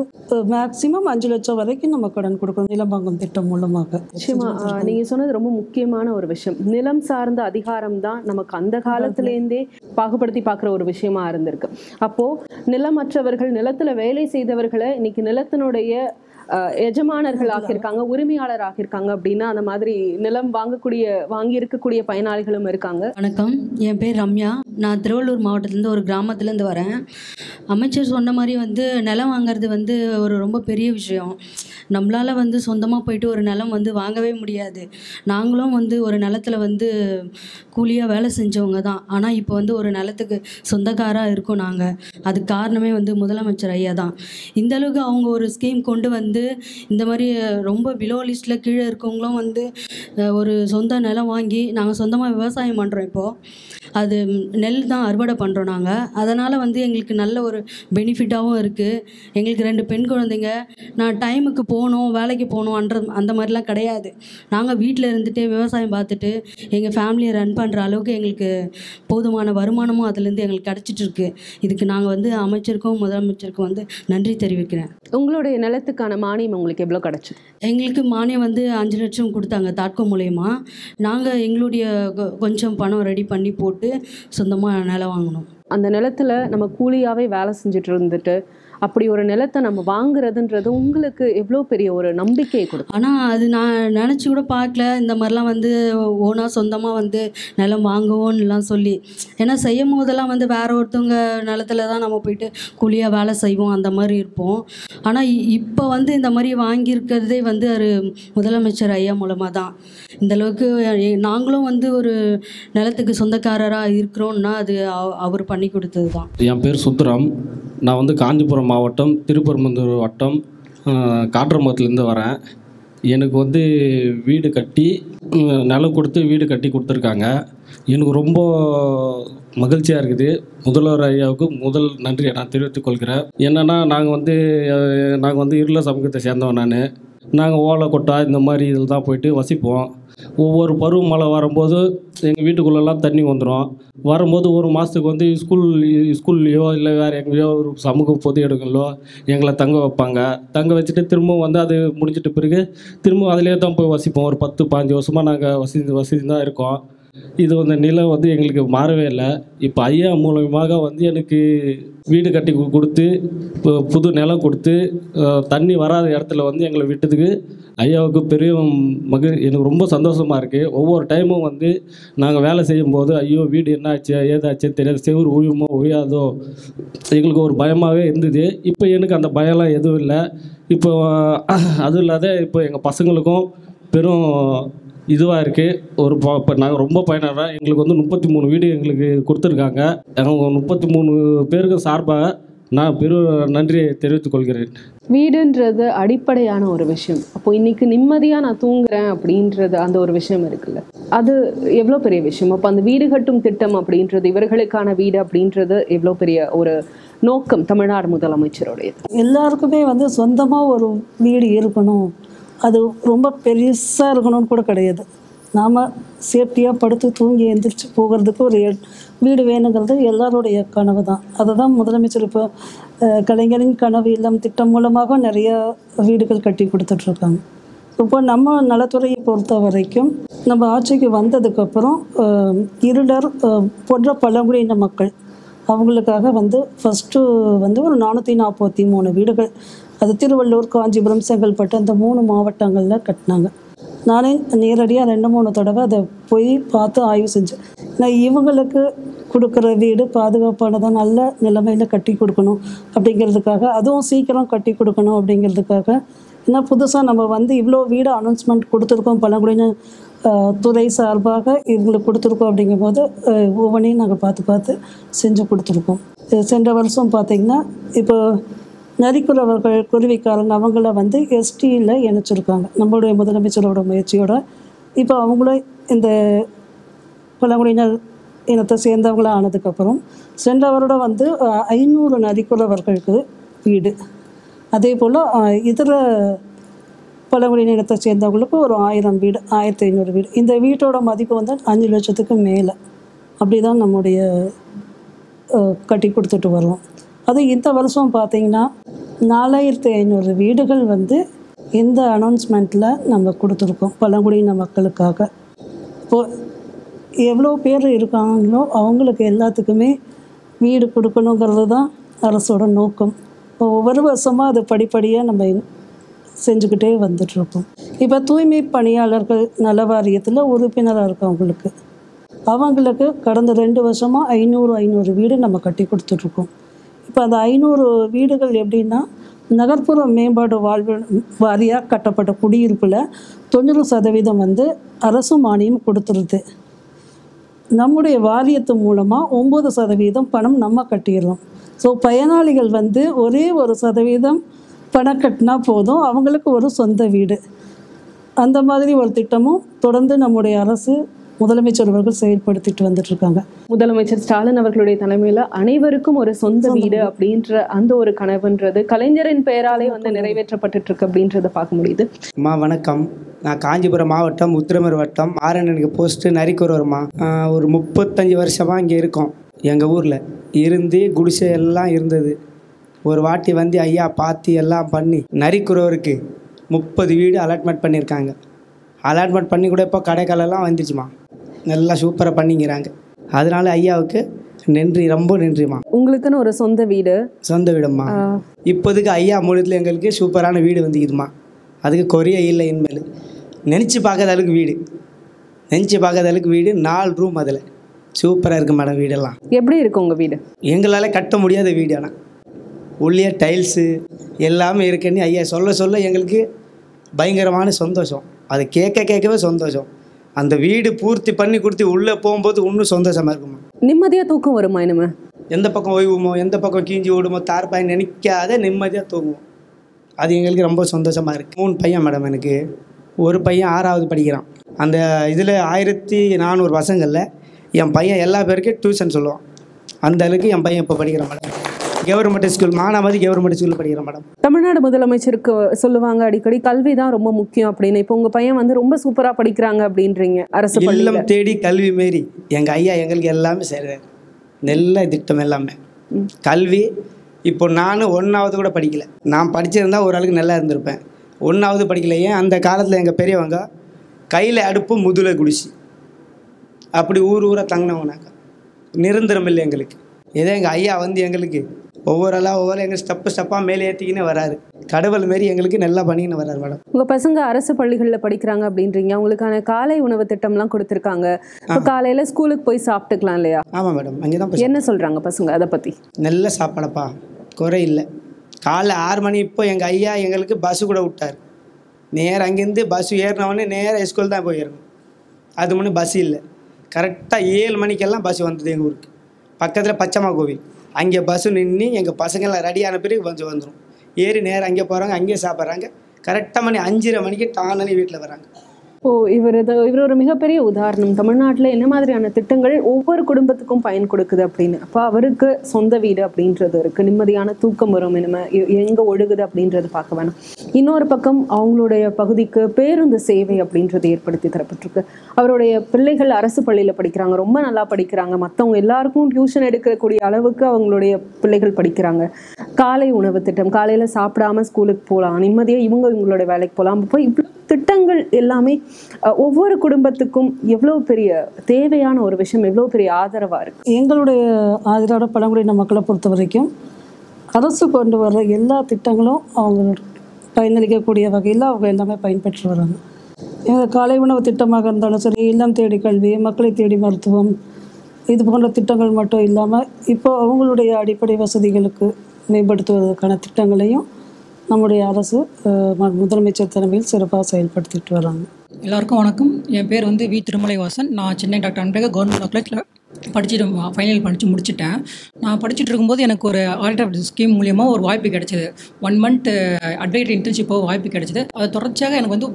மேக்சிமம் 5 லட்சம் வரைக்கும் நம்ம கடன் கொடுக்கணும் நிலம் வாங்கும் திட்டம் மூலமாக. நிச்சயமா நீங்கள் சொன்னது ரொம்ப முக்கியமான ஒரு விஷயம். நிலம் சார்ந்த அதிகாரம் தான் நமக்கு அந்த காலத்திலேருந்தே பாகுபடுத்தி பார்க்குற ஒரு விஷயமா இருந்திருக்கு. அப்போது நிலமற்றவர்கள், நிலத்தில் வேலை செய்தவர்களை இன்னைக்கு நிலத்தினுடைய எஜமானர்கள் ஆகியிருக்காங்க, உரிமையாளர் ஆகியிருக்காங்க அப்படின்னா அந்த மாதிரி நிலம் வாங்கி இருக்கக்கூடிய பயனாளிகளும் இருக்காங்க. வணக்கம், என் பேர் ரம்யா. நான் திருவள்ளூர் மாவட்டத்துலேருந்து ஒரு கிராமத்துலேருந்து வரேன். அமைச்சர் சொன்ன மாதிரி வந்து நிலம் வாங்கிறது வந்து ஒரு ரொம்ப பெரிய விஷயம். நம்மளால் வந்து சொந்தமாக போயிட்டு ஒரு நிலம் வந்து வாங்கவே முடியாது. நாங்களும் வந்து ஒரு நிலத்தில் வந்து கூலியாக வேலை செஞ்சவங்க தான். ஆனால் இப்போ வந்து ஒரு நிலத்துக்கு சொந்தக்காராக இருக்கோம் நாங்கள். அதுக்கு காரணமே வந்து முதலமைச்சர் ஐயா தான். இந்தளவுக்கு அவங்க ஒரு ஸ்கீம் கொண்டு வந்து இந்த மாதிரி ரொம்ப பிலோ லிஸ்ட்டில் கீழே இருக்கவங்களும் வந்து ஒரு சொந்த நிலம் வாங்கி நாங்கள் சொந்தமாக விவசாயம் பண்ணுறோம் இப்போது. அது நெல் தான் அறுவடை பண்ணுறோம் நாங்கள். அதனால் வந்து எங்களுக்கு நல்ல ஒரு பெனிஃபிட்டாகவும் இருக்குது. எங்களுக்கு 2 பெண் குழந்தைங்க. நான் டைமுக்கு போகணும், வேலைக்கு போகணும் அந்த மாதிரிலாம் கிடையாது. நாங்கள் வீட்டில் இருந்துகிட்டே விவசாயம் பார்த்துட்டு எங்கள் ஃபேமிலியை ரன் பண்ணுற அளவுக்கு எங்களுக்கு போதுமான வருமானமும் அதுலேருந்து எங்களுக்கு கிடச்சிட்ருக்கு. இதுக்கு நாங்கள் வந்து அமைச்சருக்கும் முதலமைச்சருக்கும் வந்து நன்றி தெரிவிக்கிறேன். உங்களுடைய நிலத்துக்கான மானியம் உங்களுக்கு எவ்வளோ கிடச்சி? எங்களுக்கு மானியம் வந்து 5 லட்சம் கொடுத்தாங்க தாட்கோ மூலயமா. நாங்கள் எங்களுடைய கொஞ்சம் பணம் ரெடி பண்ணி போட்டு சொந்தமாக நிலம் வாங்கினோம். அந்த நிலத்தில் நம்ம கூலியாகவே வேலை செஞ்சுட்டு இருந்துட்டு அப்படி ஒரு நிலத்தை நம்ம வாங்குறதுன்றது உங்களுக்கு எவ்வளோ பெரிய ஒரு நம்பிக்கையை கொடுக்கும். ஆனால் அது நான் நினச்சி கூட பார்க்கல, இந்த மாதிரிலாம் வந்து ஓனாக சொந்தமாக வந்து நிலம் வாங்குவோன்னுலாம் சொல்லி. ஏன்னா செய்யும் போதெல்லாம் வந்து வேற ஒருத்தவங்க நிலத்துல தான் நம்ம போயிட்டு கூலியாக வேலை செய்வோம், அந்த மாதிரி இருப்போம். ஆனால் இப்போ வந்து இந்த மாதிரி வாங்கியிருக்கிறதே வந்து ஒரு முதலமைச்சர் ஐயா மூலமாக தான். இந்தளவுக்கு நாங்களும் வந்து ஒரு நிலத்துக்கு சொந்தக்காரராக இருக்கிறோன்னா அது அவர் பண்ணி கொடுத்தது தான். என் பேர் சுந்தரம். நான் வந்து காஞ்சிபுரம் மாவட்டம் திருப்பரங்குன்றம் வட்டம் காற்றமங்கலத்துலேருந்து வரேன். எனக்கு வந்து வீடு கட்டி நிலம் கொடுத்து வீடு கட்டி கொடுத்துருக்காங்க. எனக்கு ரொம்ப மகிழ்ச்சியாக இருக்குது. முதல்வர் ஐயாவுக்கு முதல் நன்றியை நான் தெரிவித்துக் கொள்கிறேன். என்னென்னா நாங்கள் வந்து இருள சமூகத்தை சேர்ந்தோம். நாங்கள் ஓலை கொட்டா இந்த மாதிரி இதில் தான் போயிட்டு வசிப்போம். ஒவ்வொரு பருவமழை வரும்போது எங்கள் வீட்டுக்குள்ளெல்லாம் தண்ணி வந்துடும். வரும்போது ஒரு மாதத்துக்கு வந்து ஸ்கூல்லையோ இல்லை வேறு எங்கேயோ ஒரு சமூக பொது இடங்களோ எங்களை தங்க வைப்பாங்க. தங்க வச்சுட்டு திரும்பவும் வந்து அது முடிஞ்சிட்ட பிறகு திரும்ப அதிலே தான் போய் வசிப்போம். ஒரு 10-15 வருஷமாக நாங்கள் வசித்து தான் இருக்கோம். இது வந்து நிலம் வந்து எங்களுக்கு மாறவே இல்லை. இப்போ ஐயா மூலமாக வந்து எனக்கு வீடு கட்டி கொடுத்து புது நிலம் கொடுத்து தண்ணி வராத இடத்துல வந்து எங்களை விட்டதுக்கு ஐயாவுக்கு பெரிய எனக்கு ரொம்ப சந்தோஷமாக இருக்குது. ஒவ்வொரு டைமும் வந்து நாங்கள் வேலை செய்யும்போது ஐயோ வீடு என்ன ஆச்சு ஏதாச்சுன்னு தெரியாது, செவ்வறு உழுவுமோ உழியாதோ எங்களுக்கு ஒரு பயமாகவே இருந்தது. இப்போ எனக்கு அந்த பயம்லாம் எதுவும் இல்லை. இப்போ அதுவும் இல்லாத இப்போ எங்கள் பசங்களுக்கும் பெரும் இதுவாக இருக்குது. இப்போ நாங்கள் ரொம்ப பயனறோம். எங்களுக்கு வந்து 33 வீடு எங்களுக்கு கொடுத்துருக்காங்க. அவங்க 33 பேருக்கு சார்பாக நான் பெரும் நன்றியை தெரிவித்துக் கொள்கிறேன். வீடுன்றது அடிப்படையான ஒரு விஷயம். அப்போ இன்னைக்கு நிம்மதியாக நான் தூங்குறேன் அப்படின்றது அந்த ஒரு விஷயம் இருக்குல்ல, அது எவ்வளோ பெரிய விஷயம். அப்போ அந்த வீடு கட்டும் திட்டம் அப்படின்றது, இவர்களுக்கான வீடு அப்படின்றது எவ்வளோ பெரிய ஒரு நோக்கம் தமிழ்நாடு முதலமைச்சருடைய. எல்லாருக்குமே வந்து சொந்தமாக ஒரு வீடு இருக்கணும், அது ரொம்ப பெருசாக இருக்கணும்னு கூட கிடையாது. நாம் சேஃப்டியாக படுத்து தூங்கி எழுந்திரிச்சு போகிறதுக்கு ஒரு வீடு வேணுங்கிறது எல்லாருடைய கனவு தான். அதை தான் முதலமைச்சர் இப்போ கலைஞரின் கனவு இல்லம் திட்டம் மூலமாக நிறைய வீடுகள் கட்டி கொடுத்துட்ருக்காங்க. இப்போ நம்ம நலத்துறையை பொறுத்த வரைக்கும் நம்ம ஆட்சிக்கு வந்ததுக்கப்புறம் இருளர் போன்ற பழங்குடியின மக்கள் அவங்களுக்காக வந்து ஃபஸ்ட்டு வந்து ஒரு 443 வீடுகள், அது திருவள்ளூர், காஞ்சிபுரம், செங்கல்பட்டு அந்த 3 மாவட்டங்களில் கட்டினாங்க. நானே நேரடியாக 2-3 தடவை அதை போய் பார்த்து ஆய்வு செஞ்சேன். நான் இவங்களுக்கு கொடுக்குற வீடு பாதுகாப்பானதாக நல்ல நிலைமையில் கட்டி கொடுக்கணும் அப்படிங்கிறதுக்காக, அதுவும் சீக்கிரம் கட்டி கொடுக்கணும் அப்படிங்கிறதுக்காக. ஏன்னா புதுசாக நம்ம வந்து இவ்வளோ வீடு அனௌன்ஸ்மெண்ட் கொடுத்துருக்கோம், பழங்குடியின துறை சார்பாக இவங்களுக்கு கொடுத்துருக்கோம். அப்படிங்கும்போது ஒவ்வொன்றையும் நாங்கள் பார்த்து செஞ்சு கொடுத்துருக்கோம். சென்ற வருஷம் பார்த்திங்கன்னா இப்போ நரிக்குறவர்கள், குருவிக்காரங்க அவங்கள வந்து எஸ்டியில் இணைச்சிருக்காங்க நம்மளுடைய முதலமைச்சரோட முயற்சியோட. இப்போ அவங்களும் இந்த பழங்குடியினர் இனத்தை சேர்ந்தவங்களாக ஆனதுக்கப்புறம் சென்ற வருடம் வந்து 500 நரிக்குறவர்களுக்கு வீடு, அதே போல் இதர பழங்குடியின இனத்தை சேர்ந்தவங்களுக்கு ஒரு 1000 வீடு, 1500 வீடு. இந்த வீட்டோட மதிப்பு வந்து 5 லட்சத்துக்கு மேலே அப்படி தான் நம்முடைய கட்டி கொடுத்துட்டு வருவோம். அது இந்த வருஷம் பார்த்திங்கன்னா 4500 வீடுகள் வந்து இந்த அனௌன்ஸ்மெண்ட்டில் நம்ம கொடுத்துருக்கோம் பழங்குடியின மக்களுக்காக. இப்போது எவ்வளோ பேர் இருக்காங்களோ அவங்களுக்கு எல்லாத்துக்குமே வீடு கொடுக்கணுங்கிறது தான் அரசோட நோக்கம். ஒவ்வொரு வருஷமாக அது படிப்படியாக நம்ம செஞ்சுக்கிட்டே வந்துட்ருக்கோம். இப்போ தூய்மை பணியாளர்கள் நல வாரியத்தில் உறுப்பினராக இருக்கவங்களுக்கு அவங்களுக்கு கடந்த 2 வருஷமாக 500 வீடு நம்ம கட்டி கொடுத்துட்ருக்கோம். இப்போ அந்த 500 வீடுகள் எப்படின்னா, நகர்ப்புற மேம்பாடு வாழ்வு வாரியாக கட்டப்பட்ட குடியிருப்பில் 90% வந்து அரசு மானியம் கொடுத்துருது. நம்முடைய வாரியத்து மூலமாக 9% பணம் நம்ம கட்டிடுறோம். ஸோ பயனாளிகள் வந்து ஒரே 1% பணம் கட்டினா போதும், அவங்களுக்கு ஒரு சொந்த வீடு. அந்த மாதிரி ஒரு திட்டமும் தொடர்ந்து நம்முடைய அரசு முதலமைச்சர் அவர்கள் செயல்படுத்திட்டு வந்துட்டுருக்காங்க. முதலமைச்சர் ஸ்டாலின் அவர்களுடைய தலைமையில அனைவருக்கும் ஒரு சொந்த வீடு அப்படின்ற அந்த ஒரு கனவுன்றது கலைஞரின் பெயராலே வந்து நிறைவேற்றப்பட்டு இருக்கு அப்படின்றத பார்க்க முடியுது. அம்மா வணக்கம். நான் காஞ்சிபுரம் மாவட்டம் உத்திரமேர் வட்டம் ஆரணிக்கு போஸ்ட்டு நரிக்குறவருமா. ஒரு 35 வருஷமாக இங்கே இருக்கோம். எங்கள் ஊரில் இருந்து குடிசை எல்லாம் இருந்தது. ஒரு வாட்டி வந்து ஐயா பார்த்து எல்லாம் பண்ணி நரிக்குறவருக்கு 30 வீடு அலாட்மெண்ட் பண்ணியிருக்காங்க. அலாட்மெண்ட் பண்ணி கூட இப்போ கடைக்காலெல்லாம் வந்துச்சுமா. நல்லா சூப்பராக பண்ணிக்கிறாங்க. அதனால ஐயாவுக்கு நன்றி, ரொம்ப நன்றிம்மா. உங்களுக்குன்னு ஒரு சொந்த வீடு? சொந்த வீடும்மா. இப்போதுக்கு ஐயா மூலத்தில் எங்களுக்கு சூப்பரான வீடு வந்துக்குதுமா. அதுக்கு குறைய இல்லை. இனிமேல் நினச்சி பார்க்காத அளவுக்கு வீடு, நினச்சி பார்க்காத அளவுக்கு வீடு. 4 ரூம் அதில் சூப்பராக இருக்குது மேடம். வீடெல்லாம் எப்படி இருக்குது உங்கள் வீடு? எங்களால் கட்ட முடியாத வீடு. ஆனால் உள்ளே டைல்ஸு எல்லாமே இருக்குன்னு ஐயா சொல்ல சொல்ல எங்களுக்கு பயங்கரமான சந்தோஷம். அது கேட்கவே சந்தோஷம். அந்த வீடு பூர்த்தி பண்ணி கொடுத்து உள்ளே போகும்போது இன்னும் சந்தோஷமாக இருக்குமா. நிம்மதியாக தூக்கம் வருமா? இனிமே எந்த பக்கம் ஓய்வுமோ, எந்த பக்கம் கீஞ்சி ஓடுமோ, தார்பாய் நினைக்காத நிம்மதியாக தூங்குவோம். அது எங்களுக்கு ரொம்ப சந்தோஷமாக இருக்குது. 3 பையன் மேடம். எனக்கு ஒரு பையன் 6வது படிக்கிறான். அந்த இதில் 1400 பசங்களில் என் பையன் எல்லா பேருக்கும் டியூஷன் சொல்லுவான். அந்த அளவுக்கு என் பையன் இப்போ படிக்கிறான் madam. Government school, Manamathi government ஸ்கூலில் படிக்கிறேன் மேடம். தமிழ்நாடு முதலமைச்சருக்கு சொல்லுவாங்க அடிக்கடி கல்வி தான் ரொம்ப முக்கியம் அப்படின்னு. இப்போ உங்கள் பையன் வந்து ரொம்ப சூப்பராக படிக்கிறாங்க அப்படின்றீங்க. அரசு இல்லம் தேடி கல்வி மாரி எங்கள் ஐயா எங்களுக்கு எல்லாமே செய்கிறார். நல்ல திட்டம் எல்லாமே. கல்வி இப்போ நான் 1வது கூட படிக்கலை. நான் படிச்சிருந்தா ஓரளவுக்கு நல்லா இருந்திருப்பேன். 1வது படிக்கல. ஏன் அந்த காலத்தில் எங்கள் பெரியவங்க கையில் அடுப்பு முதுல குடிச்சு அப்படி ஊராக தங்கினவனாங்க. நிரந்தரம் இல்லை எங்களுக்கு. ஏதோ எங்கள் ஐயா வந்து எங்களுக்கு ஒவ்வொரு எங்கள் ஸ்டெப்பாக மேலே ஏற்றிக்கினே வராரு. கடவுள் மாரி எங்களுக்கு நல்லா பண்ணிக்கின்னு வராரு மேடம். உங்கள் பசங்க அரசு பள்ளிகளில் படிக்கிறாங்க அப்படின்றீங்க. அவங்களுக்கான காலை உணவு திட்டம்லாம் கொடுத்துருக்காங்க. இப்போ காலையில் ஸ்கூலுக்கு போய் சாப்பிட்டுக்கலாம் இல்லையா? ஆமாம் மேடம். அங்கே தான் என்ன சொல்கிறாங்க பசங்க அதை பற்றி? நல்ல சாப்பாடப்பா, குறை இல்லை. காலைல 6 மணி இப்போ எங்கள் ஐயா எங்களுக்கு பஸ்ஸு கூட விட்டார். நேராக அங்கேருந்து பஸ்ஸு ஏறினவொடனே நேராக ஸ்கூல் தான் போய் ஏறணும். அது முன்னே பஸ் இல்லை. கரெக்டாக 7 மணிக்கெல்லாம் பஸ் வந்தது எங்கள் ஊருக்கு. பக்கத்தில் பச்சைமா கோவில். அங்கே பஸ்ஸு நின்று எங்கள் பசங்கள்லாம் ரெடியான பிறகு கொஞ்சம் வந்துடும். ஏறி நேரம் அங்கே போகிறாங்க, அங்கேயே சாப்பிட்றாங்க. கரெக்டாக மணி 5:30 மணிக்கு டானனி வீட்டில் வராங்க. இவர் ஒரு மிகப்பெரிய உதாரணம். தமிழ்நாட்டில் என்ன மாதிரியான திட்டங்கள் ஒவ்வொரு குடும்பத்துக்கும் பயன் கொடுக்குது அப்படின்னு. அப்போ அவருக்கு சொந்த வீடு அப்படின்றது இருக்குது. நிம்மதியான தூக்கம் வரும். இனிமே எங்கே ஒழுகுது அப்படின்றது பார்க்க வேணும். இன்னொரு பக்கம் அவங்களுடைய பகுதிக்கு பேருந்து சேவை அப்படின்றது ஏற்படுத்தி தரப்பட்டிருக்கு. அவருடைய பிள்ளைகள் அரசு பள்ளியில் படிக்கிறாங்க, ரொம்ப நல்லா படிக்கிறாங்க. மற்றவங்க எல்லாருக்கும் டியூஷன் எடுக்கக்கூடிய அளவுக்கு அவங்களுடைய பிள்ளைகள் படிக்கிறாங்க. காலை உணவு திட்டம், காலையில் சாப்பிடாம ஸ்கூலுக்கு போகலாம், நிம்மதியாக இவங்களோட வேலைக்கு போகலாம். அப்போ இவ்வளோ திட்டங்கள் எல்லாமே ஒவ்வொரு குடும்பத்துக்கும் எவ்வளோ பெரிய தேவையான ஒரு விஷயம், எவ்வளோ பெரிய ஆதரவாக இருக்குது. எங்களுடைய ஆதரவான பழங்குடியின மக்களை பொறுத்த வரைக்கும் அரசு கொண்டு வர்ற எல்லா திட்டங்களும் அவங்க பயனளிக்கக்கூடிய வகையில் அவங்க எல்லாமே பயன்பெற்று வராங்க. எங்கள் காலை உணவு திட்டமாக இருந்தாலும் சரி, இல்லம் தேடி கல்வி, மக்களை தேடி மருத்துவம், இது போன்ற திட்டங்கள் மட்டும் இல்லாமல் இப்போ அவங்களுடைய அடிப்படை வசதிகளுக்கு மேம்படுத்துவதற்கான திட்டங்களையும் நம்முடைய அரசு முதலமைச்சர் தலைமையில் சிறப்பாக செயல்படுத்திட்டு வராங்க. எல்லாருக்கும் வணக்கம். என் பேர் வந்து வி திருமலைவாசன். நான் சென்னை டாக்டர் அன்பேகா கவர்மெண்ட் காலேஜில் படிச்சுட்டு ஃபைனல் படித்து முடிச்சுட்டேன். நான் படிச்சுட்டு இருக்கும்போது எனக்கு ஒரு ஆல்டர் ஸ்கீம் மூலியமாக ஒரு வாய்ப்பு கிடைச்சிது. 1 மந்த் அட்வைட்டரி இன்டர்ன்ஷிப்போ வாய்ப்பு கிடைச்சிது. அது தொடர்ச்சியாக எனக்கு வந்து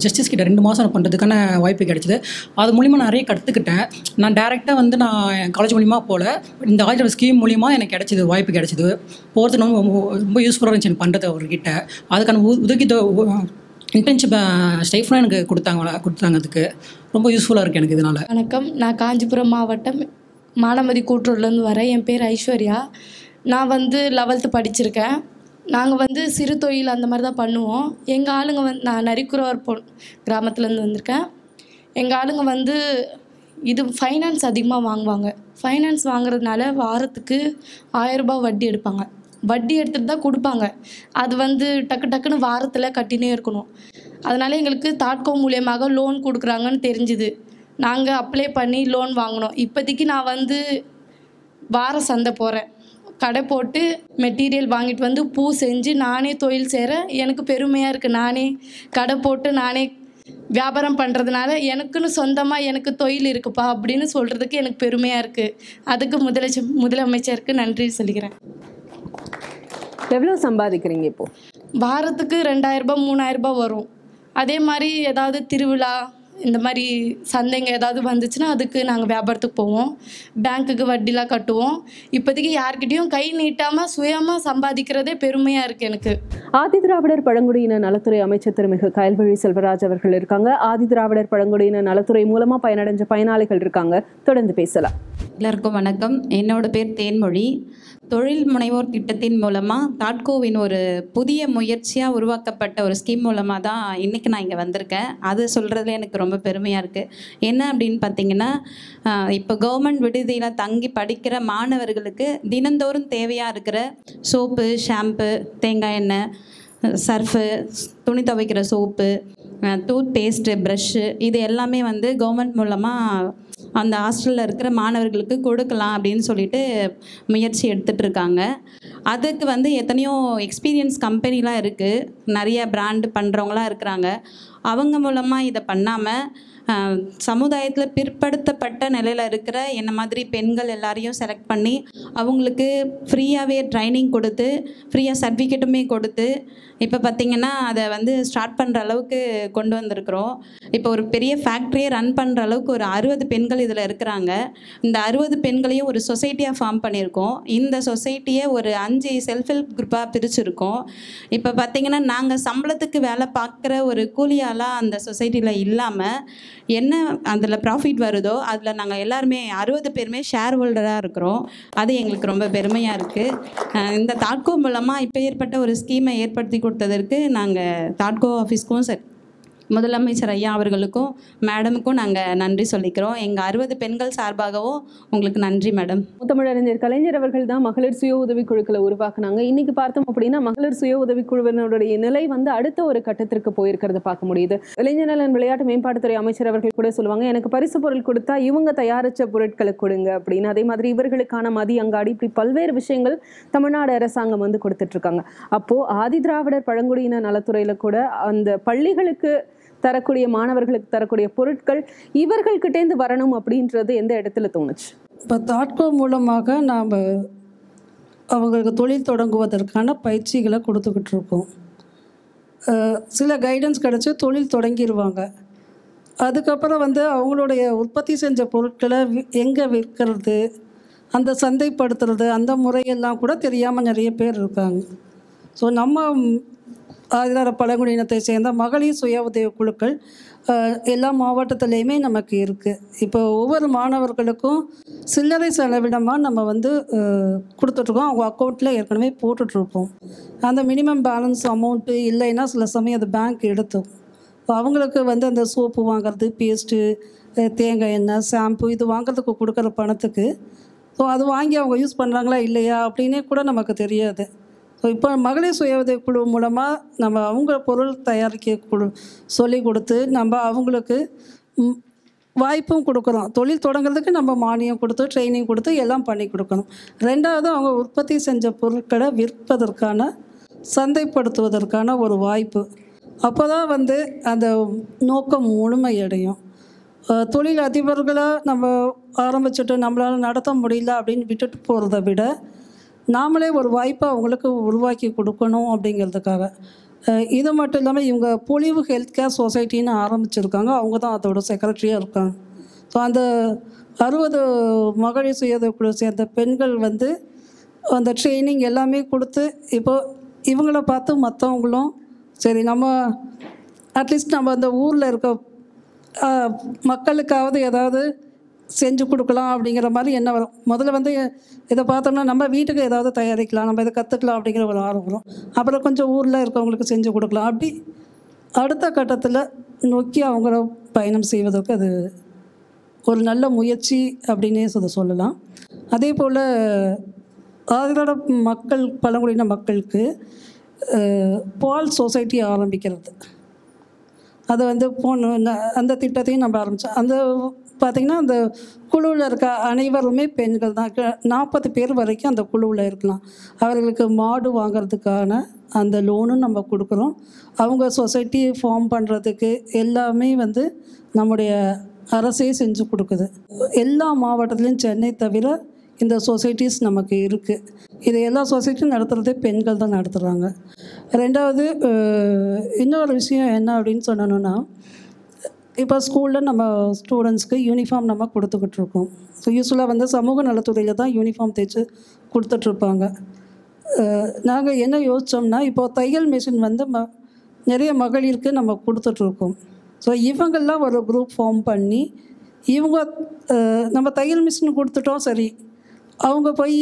ஜஸ்டிஸ் கிட்ட 2 மாதம் பண்ணுறதுக்கான வாய்ப்பு கிடைச்சிது. அது மூலிமா நிறைய கற்றுக்கிட்டேன். நான் டேரெக்டாக வந்து நான் காலேஜ் மூலிமா போல் இந்த ஆல்டர் ஸ்கீம் மூலிமா எனக்கு கிடைச்சிது, வாய்ப்பு கிடைச்சிது. போகிறதுக்கு ரொம்ப யூஸ்ஃபுல்லாக இருந்துச்சு எனக்கு பண்ணுறது அவர்கிட்ட. அதுக்கான உதவி இன்டர்ன்ஷிப் ஸ்டைஃப்லாம் எனக்கு கொடுத்தாங்க. அதுக்கு ரொம்ப யூஸ்ஃபுல்லாக இருக்குது எனக்கு இதனால். வணக்கம். நான் காஞ்சிபுரம் மாவட்டம் மானாமதி கூற்றூர்லேருந்து வரேன். என் பேர் ஐஸ்வர்யா. நான் வந்து 11th படிச்சிருக்கேன். நாங்கள் வந்து சிறு தொழில் அந்த மாதிரி தான் பண்ணுவோம். எங்கள் ஆளுங்க வந்து நான் நரிக்குறவர் கிராமத்துலேருந்து வந்திருக்கேன். எங்கள் ஆளுங்க வந்து இது ஃபைனான்ஸ் அதிகமாக வாங்குவாங்க. ஃபைனான்ஸ் வாங்குறதுனால வாரத்துக்கு 1000 ரூபாய் வட்டி எடுப்பாங்க. வட்டி எடுத்துகிட்டு தான் கொடுப்பாங்க. அது வந்து டக்குன்னு வாரத்தில் கட்டினே இருக்கணும். அதனால் எங்களுக்கு தாட்கோ மூலியமாக லோன் கொடுக்குறாங்கன்னு தெரிஞ்சுது. நாங்கள் அப்ளை பண்ணி லோன் வாங்கினோம். இப்போதைக்கு நான் வந்து வார சந்தை போகிறேன். கடை போட்டு மெட்டீரியல் வாங்கிட்டு வந்து பூ செஞ்சு நானே தொழில் செய்கிறேன். எனக்கு பெருமையாக இருக்குது. நானே கடை போட்டு நானே வியாபாரம் பண்ணுறதுனால எனக்குன்னு சொந்தமாக எனக்கு தொழில் இருக்குப்பா அப்படின்னு சொல்கிறதுக்கு எனக்கு பெருமையாக இருக்குது. அதுக்கு முதலமைச்சருக்கு நன்றி சொல்லிக்கிறேன். எவ்வளோ சம்பாதிக்கிறீங்க இப்போது? வாரத்துக்கு 2000 ரூபாய் 3000 ரூபாய் வரும். அதே மாதிரி ஏதாவது திருவிழா இந்த மாதிரி சந்தைங்க ஏதாவது வந்துச்சுன்னா அதுக்கு நாங்கள் வியாபாரத்துக்கு போவோம். பேங்க்குக்கு வட்டிலாம் கட்டுவோம். இப்போதைக்கு யார்கிட்டயும் கை நீட்டாமல் சுயமாக சம்பாதிக்கிறதே பெருமையாக இருக்குது எனக்கு. ஆதிதிராவிடர் பழங்குடியின நலத்துறை அமைச்சர் திருமிகு கயல்விழி செல்வராஜ் அவர்கள் இருக்காங்க. ஆதிதிராவிடர் பழங்குடியின நலத்துறை மூலமா பயனடைஞ்ச பயனாளிகள் இருக்காங்க. தொடர்ந்து பேசலாம். எல்லாருக்கும் வணக்கம். என்னோட பேர் தேன்மொழி. தொழில் முனைவோர் திட்டத்தின் மூலமாக தாட்கோவின் ஒரு புதிய முயற்சியாக உருவாக்கப்பட்ட ஒரு ஸ்கீம் மூலமாக தான் இன்றைக்கி நான் இங்கே வந்திருக்கேன். அது சொல்கிறதுல எனக்கு ரொம்ப பெருமையாக இருக்குது. என்ன அப்படின்னு பார்த்தீங்கன்னா, இப்போ கவர்மெண்ட் விடுதியில் தங்கி படிக்கிற மாணவர்களுக்கு தினந்தோறும் தேவையாக இருக்கிற சோப்பு, ஷாம்பு, தேங்காய் எண்ணெய், சர்ஃபு, துணி துவைக்கிற சோப்பு, டூத் பேஸ்ட்டு, ப்ரஷ்ஷு, இது எல்லாமே வந்து கவர்மெண்ட் மூலமாக அந்த ஹாஸ்டலில் இருக்கிற மாணவர்களுக்கு கொடுக்கலாம் அப்படின்னு சொல்லிட்டு முயற்சி எடுத்துகிட்ருக்காங்க. அதுக்கு வந்து எத்தனையோ எக்ஸ்பீரியன்ஸ் கம்பெனிலாம் இருக்குது, நிறைய பிராண்டு பண்ணுறவங்களாம் இருக்கிறாங்க. அவங்க மூலமாக இதை பண்ணாமல் சமுதாயத்தில் பிற்படுத்தப்பட்ட நிலையில் இருக்கிற என்ன மாதிரி பெண்கள் எல்லாரையும் செலக்ட் பண்ணி அவங்களுக்கு ஃப்ரீயாகவே ட்ரைனிங் கொடுத்து ஃப்ரீயாக சர்டிஃபிகேட்டுமே கொடுத்து இப்போ பார்த்திங்கன்னா அதை வந்து ஸ்டார்ட் பண்ணுற அளவுக்கு கொண்டு வந்திருக்கிறோம். இப்போ ஒரு பெரிய ஃபேக்ட்ரியை ரன் பண்ணுற அளவுக்கு ஒரு 60 பெண்கள் இதில் இருக்கிறாங்க. இந்த 60 பெண்களையும் ஒரு சொசைட்டியாக ஃபார்ம் பண்ணியிருக்கோம். இந்த சொசைட்டியை ஒரு 5 செல்ஃப் ஹெல்ப் குரூப்பாக பிரிச்சுருக்கோம். இப்போ பார்த்திங்கன்னா நாங்கள் சம்பளத்துக்கு வேலை பார்க்குற ஒரு கூலியாலாம் அந்த சொசைட்டியில் இல்லாமல் என்ன அதில் ப்ராஃபிட் வருதோ அதில் நாங்கள் எல்லாருமே 60 பேருமே ஷேர் ஹோல்டராக இருக்கிறோம். அது எங்களுக்கு ரொம்ப பெருமையாக இருக்குது. இந்த தாட்கோ மூலமாக இப்போ ஏற்பட்ட ஒரு ஸ்கீமை ஏற்படுத்தி கொடுத்ததற்கு நாங்கள் தாட்கோ ஆஃபீஸ்க்கும் முதலமைச்சர் ஐயா அவர்களுக்கும் மேடமுக்கும் நாங்கள் நன்றி சொல்லிக்கிறோம். எங்கள் 60 பெண்கள் சார்பாகவும் உங்களுக்கு நன்றி மேடம். முத்தமிழறிஞர் கலைஞர் அவர்கள் தான் மகளிர் சுய உதவிக்குழுக்களை உருவாக்குனாங்க. இன்னைக்கு பார்த்தோம் அப்படின்னா மகளிர் சுய உதவிக்குழுவினருடைய நிலை வந்து அடுத்த ஒரு கட்டத்திற்கு போயிருக்கிறத பார்க்க முடியுது. இளைஞர் நலன் விளையாட்டு மேம்பாட்டுத்துறை அமைச்சர் அவர்கள் கூட சொல்லுவாங்க, எனக்கு பரிசு பொருள் கொடுத்தா இவங்க தயாரித்த பொருட்களை கொடுங்க அப்படின்னு. அதே மாதிரி இவர்களுக்கான மதிய அங்காடி, இப்படி பல்வேறு விஷயங்கள் தமிழ்நாடு அரசாங்கம் வந்து கொடுத்துட்டு இருக்காங்க. அப்போ ஆதிதிராவிடர் பழங்குடியின நலத்துறையில கூட அந்த பள்ளிகளுக்கு தரக்கூடிய மாணவர்களுக்கு தரக்கூடிய பொருட்கள் இவர்கள்கிட்டேருந்து வரணும் அப்படின்றது எந்த இடத்துல தோணுச்சு? இப்போ தாட்கோ மூலமாக நாம் அவங்களுக்கு தொழில் தொடங்குவதற்கான பயிற்சிகளை கொடுத்துக்கிட்டு இருக்கோம். சில கைடன்ஸ் கிடச்சி தொழில் தொடங்கிடுவாங்க. அதுக்கப்புறம் வந்து அவங்களுடைய உற்பத்தி செஞ்ச பொருட்களை எங்கே விற்கிறது, அந்த சந்தைப்படுத்துறது, அந்த முறையெல்லாம் கூட தெரியாமல் நிறைய பேர் இருக்காங்க. ஸோ நம்ம ஆதிதிராவிடர் பழங்குடியினத்தை சேர்ந்த மகளிர் சுய உதவி குழுக்கள் எல்லா மாவட்டத்துலேயுமே நமக்கு இருக்குது. இப்போ ஒவ்வொரு மாணவர்களுக்கும் சில்லறை செலவிடமாக நம்ம வந்து கொடுத்துட்ருக்கோம். அவங்க அக்கௌண்ட்டில் ஏற்கனவே போட்டுட்ருப்போம். அந்த மினிமம் பேலன்ஸ் அமௌண்ட்டு இல்லைன்னா சில சமயம் அது பேங்க் எடுத்தோம். இப்போ அவங்களுக்கு வந்து அந்த சோப்பு வாங்குறது, பேஸ்ட்டு, தேங்காய் எண்ணெய், ஷாம்பு இது வாங்குறதுக்கு கொடுக்குற பணத்துக்கு ஸோ அது வாங்கி அவங்க யூஸ் பண்ணுறாங்களா இல்லையா அப்படின்னே கூட நமக்கு தெரியாது. ஸோ இப்போ மகளிர் சுய உதவி குழு மூலமாக நம்ம அவங்க பொருள் தயாரிக்க சொல்லி கொடுத்து நம்ம அவங்களுக்கு வாய்ப்பும் கொடுக்குறோம். தொழில் தொடங்குறதுக்கு நம்ம மானியம் கொடுத்து ட்ரைனிங் கொடுத்து எல்லாம் பண்ணி கொடுக்கணும். ரெண்டாவது அவங்க உற்பத்தி செஞ்ச பொருட்களை விற்பதற்கான சந்தைப்படுத்துவதற்கான ஒரு வாய்ப்பு. அப்போ தான் வந்து அந்த நோக்கம் முழுமையடையும். தொழில் அதிபர்களாக நம்ம ஆரம்பிச்சுட்டு நம்மளால் நடத்த முடியல அப்படின்னு விட்டுட்டு போகிறத விட நாமளே ஒரு வாய்ப்பை அவங்களுக்கு உருவாக்கி கொடுக்கணும் அப்படிங்கிறதுக்காக. இது மட்டும் இல்லாமல் இவங்க பொலிவு ஹெல்த் கேர் சொசைட்டின்னு ஆரம்பிச்சிருக்காங்க. அவங்க தான் அதோட செக்ரட்டரியாக இருக்காங்க. ஸோ அந்த 60 மகளிர் சுய உதவிக்குழு சேர்ந்த பெண்கள் வந்து அந்த ட்ரைனிங் எல்லாமே கொடுத்து இப்போது இவங்கள பார்த்து மற்றவங்களும் சரி நம்ம அட்லீஸ்ட் நம்ம அந்த ஊரில் இருக்க மக்களுக்காவது ஏதாவது செஞ்சு கொடுக்கலாம் அப்படிங்கிற மாதிரி என்ன வரும். முதல்ல வந்து இதை பார்த்தோம்னா நம்ம வீட்டுக்கு ஏதாவது தயாரிக்கலாம், நம்ம இதை கற்றுக்கலாம் அப்படிங்கிற ஒரு ஆர்வம் வரும். அப்புறம் கொஞ்சம் ஊரில் இருக்கவங்களுக்கு செஞ்சு கொடுக்கலாம். அப்படி அடுத்த கட்டத்தில் நோக்கி அவங்கள பயணம் செய்வதற்கு அது ஒரு நல்ல முயற்சி அப்படின்னே சொல்லலாம். அதே போல் அதோட மக்கள் பழங்குடியின மக்களுக்கு பால் சொசைட்டி ஆரம்பிக்கிறது, அதை வந்து அந்த திட்டத்தையும் நம்ம ஆரம்பித்தோம். அந்த பார்த்திங்கன்னா அந்த குழுவில் இருக்க அனைவருமே பெண்கள் தான். 40 பேர் வரைக்கும் அந்த குழுவில் இருக்கலாம். அவர்களுக்கு மாடு வாங்கிறதுக்கான அந்த லோனும் நம்ம கொடுக்குறோம். அவங்க சொசைட்டி ஃபார்ம் பண்ணுறதுக்கு எல்லாமே வந்து நம்முடைய அரசே செஞ்சு கொடுக்குது. எல்லா மாவட்டத்துலேயும் சென்னை தவிர இந்த சொசைட்டிஸ் நமக்கு இருக்குது. இது எல்லா சொசைட்டியும் நடத்துகிறதே பெண்கள் தான் நடத்துகிறாங்க. ரெண்டாவது இன்னொரு விஷயம் என்ன அப்படின்னு சொன்னோன்னா, இப்போ ஸ்கூலில் நம்ம ஸ்டூடெண்ட்ஸ்க்கு யூனிஃபார்ம் நம்ம கொடுத்துக்கிட்டு இருக்கோம். ஸோ யூஸ்வலாக வந்து சமூக நலத்துறையில் தான் யூனிஃபார்ம் தைச்சு கொடுத்துட்ருப்பாங்க. நாங்கள் என்ன யோசித்தோம்னா, இப்போது தையல் மிஷின் வந்து நிறைய மகளிருக்கு நம்ம கொடுத்துட்ருக்கோம். ஸோ இவங்கெல்லாம் ஒரு குரூப் ஃபார்ம் பண்ணி இவங்க நம்ம தையல் மிஷின் கொடுத்துட்டோம், சரி அவங்க போய்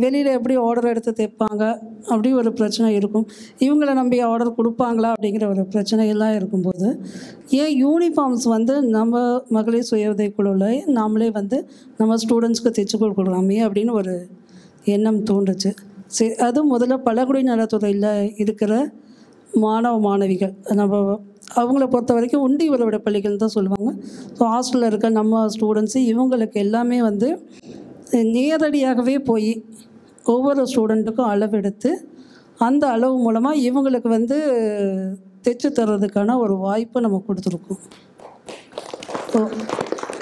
வெளியில் எப்படி ஆர்டர் எடுத்து தைப்பாங்க, அப்படி ஒரு பிரச்சனை இருக்கும். இவங்கள நம்பி ஆர்டர் கொடுப்பாங்களா அப்படிங்கிற ஒரு பிரச்சனையெல்லாம் இருக்கும்போது, ஏன் யூனிஃபார்ம்ஸ் வந்து நம்ம மகளிர் சுய உதவிக்குழுவில் நாமளே வந்து நம்ம ஸ்டூடெண்ட்ஸ்க்கு தைச்சு கொடுக்கலாமே அப்படின்னு ஒரு எண்ணம் தோன்றுச்சு. சரி, அதுவும் முதல்ல பழங்குடி நலத்துறையில் இருக்கிற மாணவ மாணவிகள், நம்ம அவங்கள பொறுத்த வரைக்கும் உண்டி உறவிட பள்ளிகள் தான் சொல்லுவாங்க. ஸோ ஹாஸ்டலில் இருக்க நம்ம ஸ்டூடெண்ட்ஸு இவங்களுக்கு எல்லாமே வந்து நேரடியாகவே போய் ஒவ்வொரு ஸ்டூடெண்ட்டுக்கும் அளவெடுத்து அந்த அளவு மூலமாக இவங்களுக்கு வந்து தைச்சு தர்றதுக்கான ஒரு வாய்ப்பு நம்ம கொடுத்துருக்கோம். ஸோ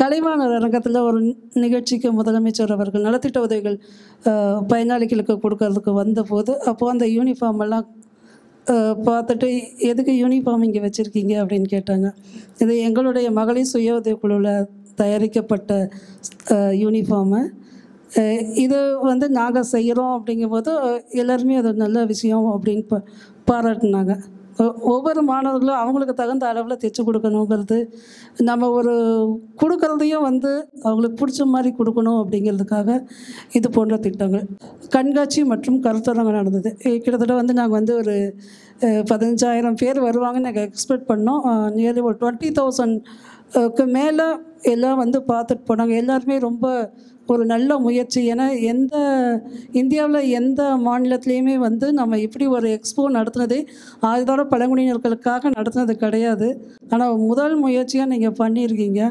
கலைவாணர் அரங்கத்தில் ஒரு நிகழ்ச்சிக்கு முதலமைச்சர் அவர்கள் நலத்திட்ட உதவிகள் பயனாளிகளுக்கு கொடுக்கறதுக்கு வந்தபோது, அப்போது அந்த யூனிஃபார்ம் எல்லாம் பார்த்துட்டு, எதுக்கு யூனிஃபார்ம் இங்கே வச்சுருக்கீங்க அப்படின்னு கேட்டாங்க. இது எங்களுடைய மகளிர் சுய உதவிக்குழுவில் தயாரிக்கப்பட்ட யூனிஃபார்மு, இது வந்து நாங்கள் செய்கிறோம் அப்படிங்கும்போது எல்லாருமே அது நல்ல விஷயம் அப்படின்னு பாராட்டினாங்க. ஒவ்வொரு மாணவர்களும் அவங்களுக்கு தகுந்த அளவில் தைச்சு கொடுக்கணுங்கிறது, நம்ம ஒரு கொடுக்குறதையும் வந்து அவங்களுக்கு பிடிச்ச மாதிரி கொடுக்கணும் அப்படிங்கிறதுக்காக இது போன்ற திட்டங்கள். கண்காட்சி மற்றும் கருத்தரங்கம் நடந்தது. கிட்டத்தட்ட வந்து நாங்கள் வந்து ஒரு 15,000 பேர் வருவாங்கன்னு நாங்கள் எக்ஸ்பெக்ட் பண்ணோம். நியர்லி ஒரு 20,000க்கு மேலே எல்லாம் வந்து பார்த்துட்டு போனாங்க. எல்லாருமே ரொம்ப ஒரு நல்ல முயற்சி. ஏன்னா இந்தியாவில் எந்த மாநிலத்துலேயுமே வந்து நம்ம இப்படி ஒரு எக்ஸ்போ நடத்துனதே அதோட பழங்குடியினர்களுக்காக நடத்துனது கிடையாது. ஆனால் முதல் முயற்சியாக நீங்கள் பண்ணியிருக்கீங்க,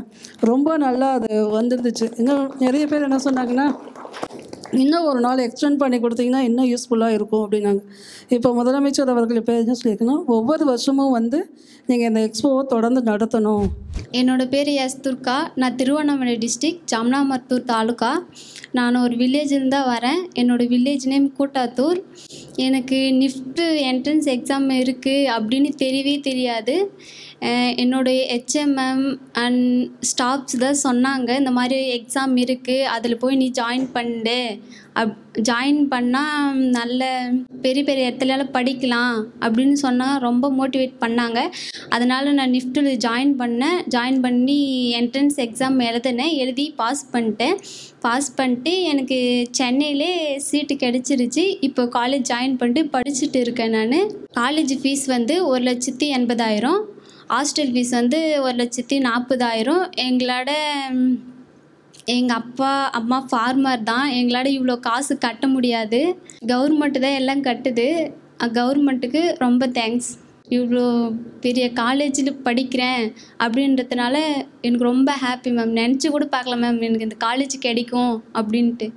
ரொம்ப நல்லா அது வந்துருந்துச்சு. இன்னும் நிறைய பேர் என்ன சொன்னாங்கன்னா, இன்னும் ஒரு நாள் எக்ஸ்டெண்ட் பண்ணி கொடுத்தீங்கன்னா இன்னும் யூஸ்ஃபுல்லாக இருக்கும் அப்படின்னாங்க. இப்போ முதலமைச்சர் அவர்கள் இப்போ என்ன சொல்லியிருக்குன்னா, ஒவ்வொரு வருஷமும் வந்து நீங்கள் இந்த எக்ஸ்போவை தொடர்ந்து நடத்தணும். என்னோடய பேர் எஸ் துர்கா. நான் திருவண்ணாமலை டிஸ்ட்ரிக்ட் ஜம்னாமத்தூர் தாலுக்கா. நான் ஒரு வில்லேஜில் தான் வரேன். என்னோடய வில்லேஜ் நேம் கூட்டாத்தூர். எனக்கு நிஃப்ட் என்ட்ரன்ஸ் எக்ஸாம் இருக்குது அப்படின்னு தெரியவே தெரியாது. என்னுடைய ஹெச்எம்எம் அண்ட் ஸ்டாஃப்ஸ் தான் சொன்னாங்க, இந்த மாதிரி எக்ஸாம் இருக்குது, அதில் போய் நீ ஜாயின் பண்ணு, ஜாயின் பண்ணால் நல்ல பெரிய பெரிய இடத்துல படிக்கலாம் அப்படின்னு சொன்னால் ரொம்ப மோட்டிவேட் பண்ணாங்க. அதனால் நான் நிஃப்டில் ஜாயின் பண்ணேன். ஜாயின் பண்ணி என்ட்ரன்ஸ் எக்ஸாம் எழுதினேன். எழுதி பாஸ் பண்ணிட்டு எனக்கு சென்னையிலே சீட்டு கிடச்சிருச்சு. இப்போ காலேஜ் ஜாயின் பண்ணிட்டு படிச்சுட்டு இருக்கேன். நான் காலேஜ் ஃபீஸ் வந்து 1,80,000, ஹாஸ்டல் ஃபீஸ் வந்து 1,40,000. எங்கள் அப்பா அம்மா ஃபார்மர் தான். எங்களால் இவ்வளோ காசு கட்ட முடியாது. கவர்மெண்ட்டு தான் எல்லாம் கட்டுது. கவர்மெண்ட்டுக்கு ரொம்ப தேங்க்ஸ். இவ்வளோ பெரிய காலேஜில் படிக்கிறேன் அப்படின்றதுனால எனக்கு ரொம்ப ஹாப்பி மேம். நினச்சி கூட பார்க்கல மேம் எனக்கு இந்த காலேஜ் கிடைக்கும் அப்படின்ட்டு.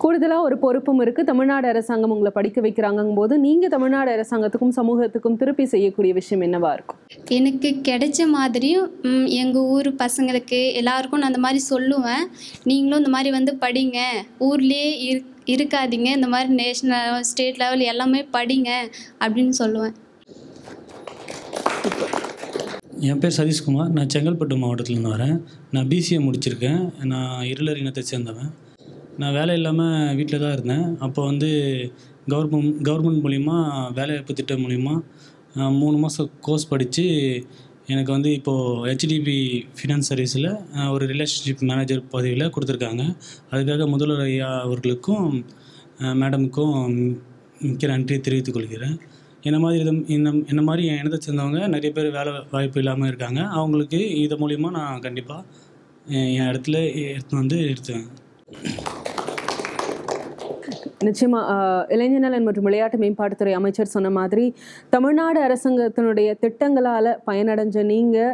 கூடுதலாக ஒரு பொறுப்பும் இருக்குது. தமிழ்நாடு அரசாங்கம் உங்களை படிக்க வைக்கிறாங்கும் போது நீங்கள் தமிழ்நாடு அரசாங்கத்துக்கும் சமூகத்துக்கும் திருப்பி செய்யக்கூடிய விஷயம் என்னவா இருக்கும்? எனக்கு கிடைச்ச மாதிரியும் எங்கள் ஊர் பசங்களுக்கு எல்லாருக்கும் நான் அந்த மாதிரி சொல்லுவேன், நீங்களும் இந்த மாதிரி வந்து படிங்க, ஊர்லேயே இருக்காதீங்க, இந்த மாதிரி நேஷ்னல் ஸ்டேட் லெவல் எல்லாமே படிங்க அப்படின்னு சொல்லுவேன். என் பேர் சதீஷ்குமார். நான் செங்கல்பட்டு மாவட்டத்துலேருந்து வரேன். நான் பிசிஏ முடிச்சிருக்கேன். நான் இருளர் இனத்தை சேர்ந்தவன். நான் வேலை இல்லாமல் வீட்டில் தான் இருந்தேன். அப்போ வந்து கவர்மெண்ட் மூலிமா வேலைவாய்ப்பு திட்டம் மூலிமா 3 மாதம் கோர்ஸ் படித்து எனக்கு வந்து இப்போது ஹெச்டிபி ஃபினான்ஸ் சர்வீஸில் ஒரு ரிலேஷன்ஷிப் மேனேஜர் பதவியில் கொடுத்துருக்காங்க. அதுக்காக முதல்வர் ஐயா அவர்களுக்கும் மேடமுக்கும் மிக்க நன்றி தெரிவித்துக் கொள்கிறேன். என்ன மாதிரி என் இனத்தை சேர்ந்தவங்க நிறைய பேர் வேலை வாய்ப்பு இல்லாமல் இருக்காங்க. அவங்களுக்கு இது மூலிமா நான் கண்டிப்பாக என் இடத்துல எடுத்துவேன். நிச்சயமா இளைஞர் நலன் மற்றும் விளையாட்டு மேம்பாட்டுத்துறை அமைச்சர் சொன்ன மாதிரி தமிழ்நாடு அரசாங்கத்தினுடைய திட்டங்களால் பயனடைஞ்ச நீங்கள்,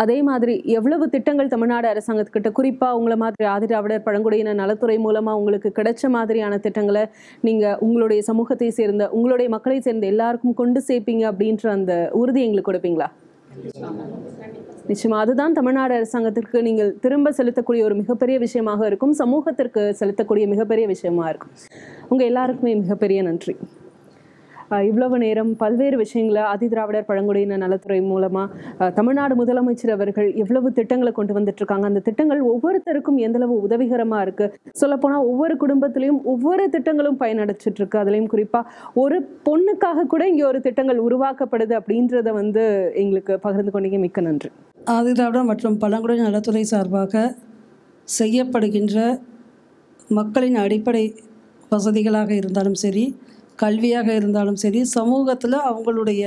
அதே மாதிரி எவ்வளவு திட்டங்கள் தமிழ்நாடு அரசாங்கத்துக்கிட்ட குறிப்பாக உங்களை மாதிரி ஆதிதிராவிடர் பழங்குடியினர் நலத்துறை மூலமாக உங்களுக்கு கிடைச்ச மாதிரியான திட்டங்களை நீங்கள் உங்களுடைய சமூகத்தை சேர்ந்த உங்களுடைய மக்களை சேர்ந்த எல்லாருக்கும் கொண்டு சேர்ப்பீங்க அப்படின்ற அந்த உறுதி எங்களுக்கு கொடுப்பீங்களா? நிச்சயமா அதுதான் தமிழ்நாடு அரசாங்கத்திற்கு நீங்கள் திரும்ப செலுத்தக்கூடிய ஒரு மிகப்பெரிய விஷயமாக இருக்கும். சமூகத்திற்கு செலுத்தக்கூடிய மிகப்பெரிய விஷயமா இருக்கும். உங்கள் எல்லாருக்குமே மிகப்பெரிய நன்றி. இவ்வளவு நேரம் பல்வேறு விஷயங்களை ஆதிதிராவிடர் பழங்குடியின நலத்துறை மூலமாக தமிழ்நாடு முதலமைச்சர் அவர்கள் எவ்வளவு திட்டங்களை கொண்டு வந்துட்டு இருக்காங்க, அந்த திட்டங்கள் ஒவ்வொருத்தருக்கும் எந்தளவு உதவிகரமாக இருக்குது, சொல்லப்போனால் ஒவ்வொரு குடும்பத்திலையும் ஒவ்வொரு திட்டங்களும் பயனடைச்சிட்டு இருக்கு. அதுலேயும் குறிப்பாக ஒரு பொண்ணுக்காக கூட இங்கே ஒரு திட்டங்கள் உருவாக்கப்படுது அப்படின்றத வந்து எங்களுக்கு பகிர்ந்து கொண்டீங்க. மிக்க நன்றி. ஆதிதிராவிடர் மற்றும் பழங்குடியின நலத்துறை சார்பாக செய்யப்படுகின்ற மக்களின் அடிப்படை வசதிகளாக இருந்தாலும் சரி, கல்வியாக இருந்தாலும் சரி, சமூகத்தில் அவங்களுடைய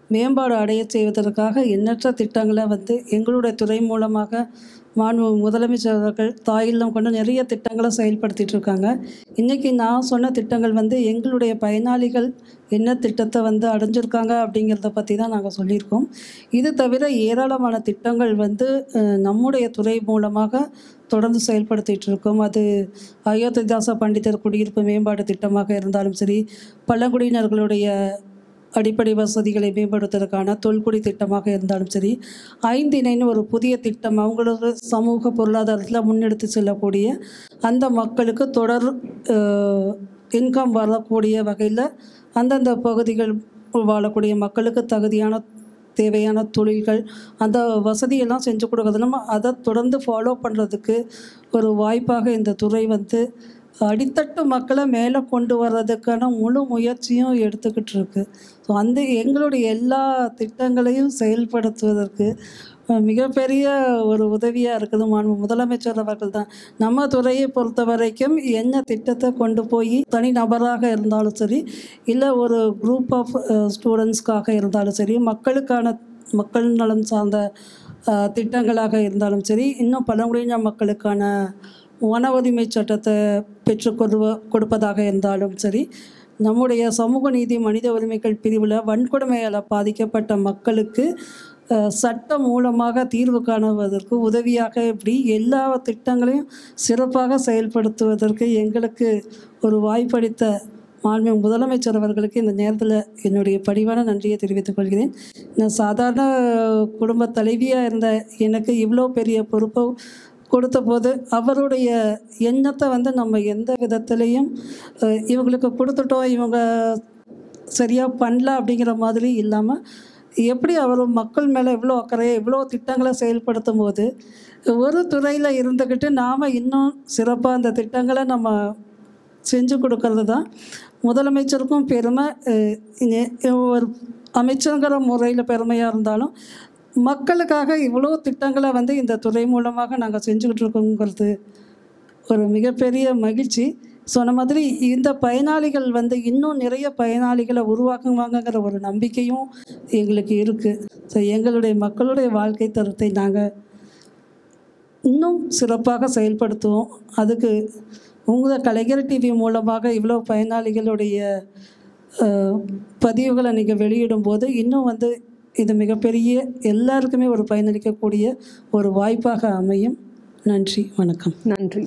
மேம்பாடு அடைய செய்வதற்காக எண்ணற்ற திட்டங்களை வந்து எங்களுடைய துறை மூலமாக முதலமைச்சர் அவர்கள் தாயில்லம் கொண்டு நிறைய திட்டங்களை செயல்படுத்திகிட்டு இருக்காங்க. இன்றைக்கி நான் சொன்ன திட்டங்கள் வந்து எங்களுடைய பயனாளிகள் என்ன திட்டத்தை வந்து அடைஞ்சிருக்காங்க அப்படிங்கிறத பற்றி தான் நாங்கள் சொல்லியிருக்கோம். இது தவிர ஏராளமான திட்டங்கள் வந்து நம்முடைய துறை மூலமாக தொடர்ந்து செயல்படுத்திகிட்டு இருக்கோம். அது அயோத்திதாச பண்டிதர் குடியிருப்பு மேம்பாடு திட்டமாக இருந்தாலும் சரி, பழங்குடியினர்களுடைய அடிப்படை வசதிகளை மேம்படுத்துவதற்கான தொல்குடி திட்டமாக இருந்தாலும் சரி, 5 இணைன்னு ஒரு புதிய திட்டம் அவங்களோட சமூக பொருளாதாரத்தில் முன்னெடுத்து செல்லக்கூடிய அந்த மக்களுக்கு தொடர் இன்கம் வரக்கூடிய வகையில் அந்தந்த பகுதிகள் வாழக்கூடிய மக்களுக்கு தகுதியான தேவையான தொழில்கள் அந்த வசதியெல்லாம் செஞ்சு கொடுக்குறது. நம்ம அதை தொடர்ந்து ஃபாலோ பண்ணுறதுக்கு ஒரு வாய்ப்பாக இந்த துறை வந்து அடித்தட்டு மக்களை மேலே கொண்டு வர்றதுக்கான முழு முயற்சியும் எடுத்துக்கிட்டு இருக்கு. ஸோ அந்த எங்களுடைய எல்லா திட்டங்களையும் செயல்படுத்துவதற்கு மிகப்பெரிய ஒரு உதவியாக இருக்குது முதலமைச்சர் அவர்கள் தான். நம்ம துறையை பொறுத்த வரைக்கும் என்ன திட்டத்தை கொண்டு போய் தனி நபராக இருந்தாலும் சரி, இல்லை ஒரு குரூப் ஆஃப் ஸ்டூடெண்ட்ஸ்க்காக இருந்தாலும் சரி, மக்கள் நலன் சார்ந்த திட்டங்களாக இருந்தாலும் சரி, இன்னும் பழங்குடியின மக்களுக்கான வன உரிமை சட்டத்தை கொடுப்பதாக இருந்தாலும் சரி, நம்முடைய சமூக நீதி மனித உரிமைகள் பிரிவில் வன்கொடுமையால் பாதிக்கப்பட்ட மக்களுக்கு சட்டம் மூலமாக தீர்வு காணுவதற்கு உதவியாக இப்படி எல்லா திட்டங்களையும் சிறப்பாக செயல்படுத்துவதற்கு எங்களுக்கு ஒரு வாய்ப்பளித்த மாண்பு முதலமைச்சர் அவர்களுக்கு இந்த நேரத்தில் என்னுடைய பணிவான நன்றியை தெரிவித்துக் கொள்கிறேன். நான் சாதாரண குடும்ப தலைவியாக இருந்த எனக்கு இவ்வளோ பெரிய பொறுப்பை கொடுத்த போது அவருடைய எண்ணத்தை வந்து நம்ம எந்த விதத்துலேயும் இவங்களுக்கு கொடுத்துட்டோம், இவங்க சரியாக பண்ணல அப்படிங்கிற மாதிரி இல்லாமல், எப்படி அவர் மக்கள் மேலே எவ்வளோ அக்கறையை எவ்வளோ திட்டங்களை செயல்படுத்தும் போது ஒரு துறையில் இருந்துக்கிட்டு நாம் இன்னும் சிறப்பாக அந்த திட்டங்களை நம்ம செஞ்சு கொடுக்கறது தான் முதலமைச்சருக்கும் பெருமை. ஒரு அமைச்சங்கிற முறையில் பெருமையாக இருந்தாலும் மக்களுக்காக இவ்வளோ திட்டங்களை வந்து இந்த துறை மூலமாக நாங்கள் செஞ்சுக்கிட்டு இருக்கோங்கிறது ஒரு மிகப்பெரிய மகிழ்ச்சி. சொன்ன மாதிரி இந்த பயனாளிகள் வந்து இன்னும் நிறைய பயனாளிகளை உருவாக்குவாங்கங்கிற ஒரு நம்பிக்கையும் எங்களுக்கு இருக்குது. ஸோ எங்களுடைய மக்களுடைய வாழ்க்கை தரத்தை நாங்கள் இன்னும் சிறப்பாக செயல்படுத்துவோம். அதுக்கு உங்கள் கலைஞர் டிவி மூலமாக இவ்வளோ பயனாளிகளுடைய பதிவுகளை நீங்கள் வெளியிடும்போது இன்னும் வந்து இது மிகப்பெரிய எல்லாருக்குமே ஒரு பயனளிக்கக்கூடிய ஒரு வாய்ப்பாக அமையும். நன்றி, வணக்கம். நன்றி.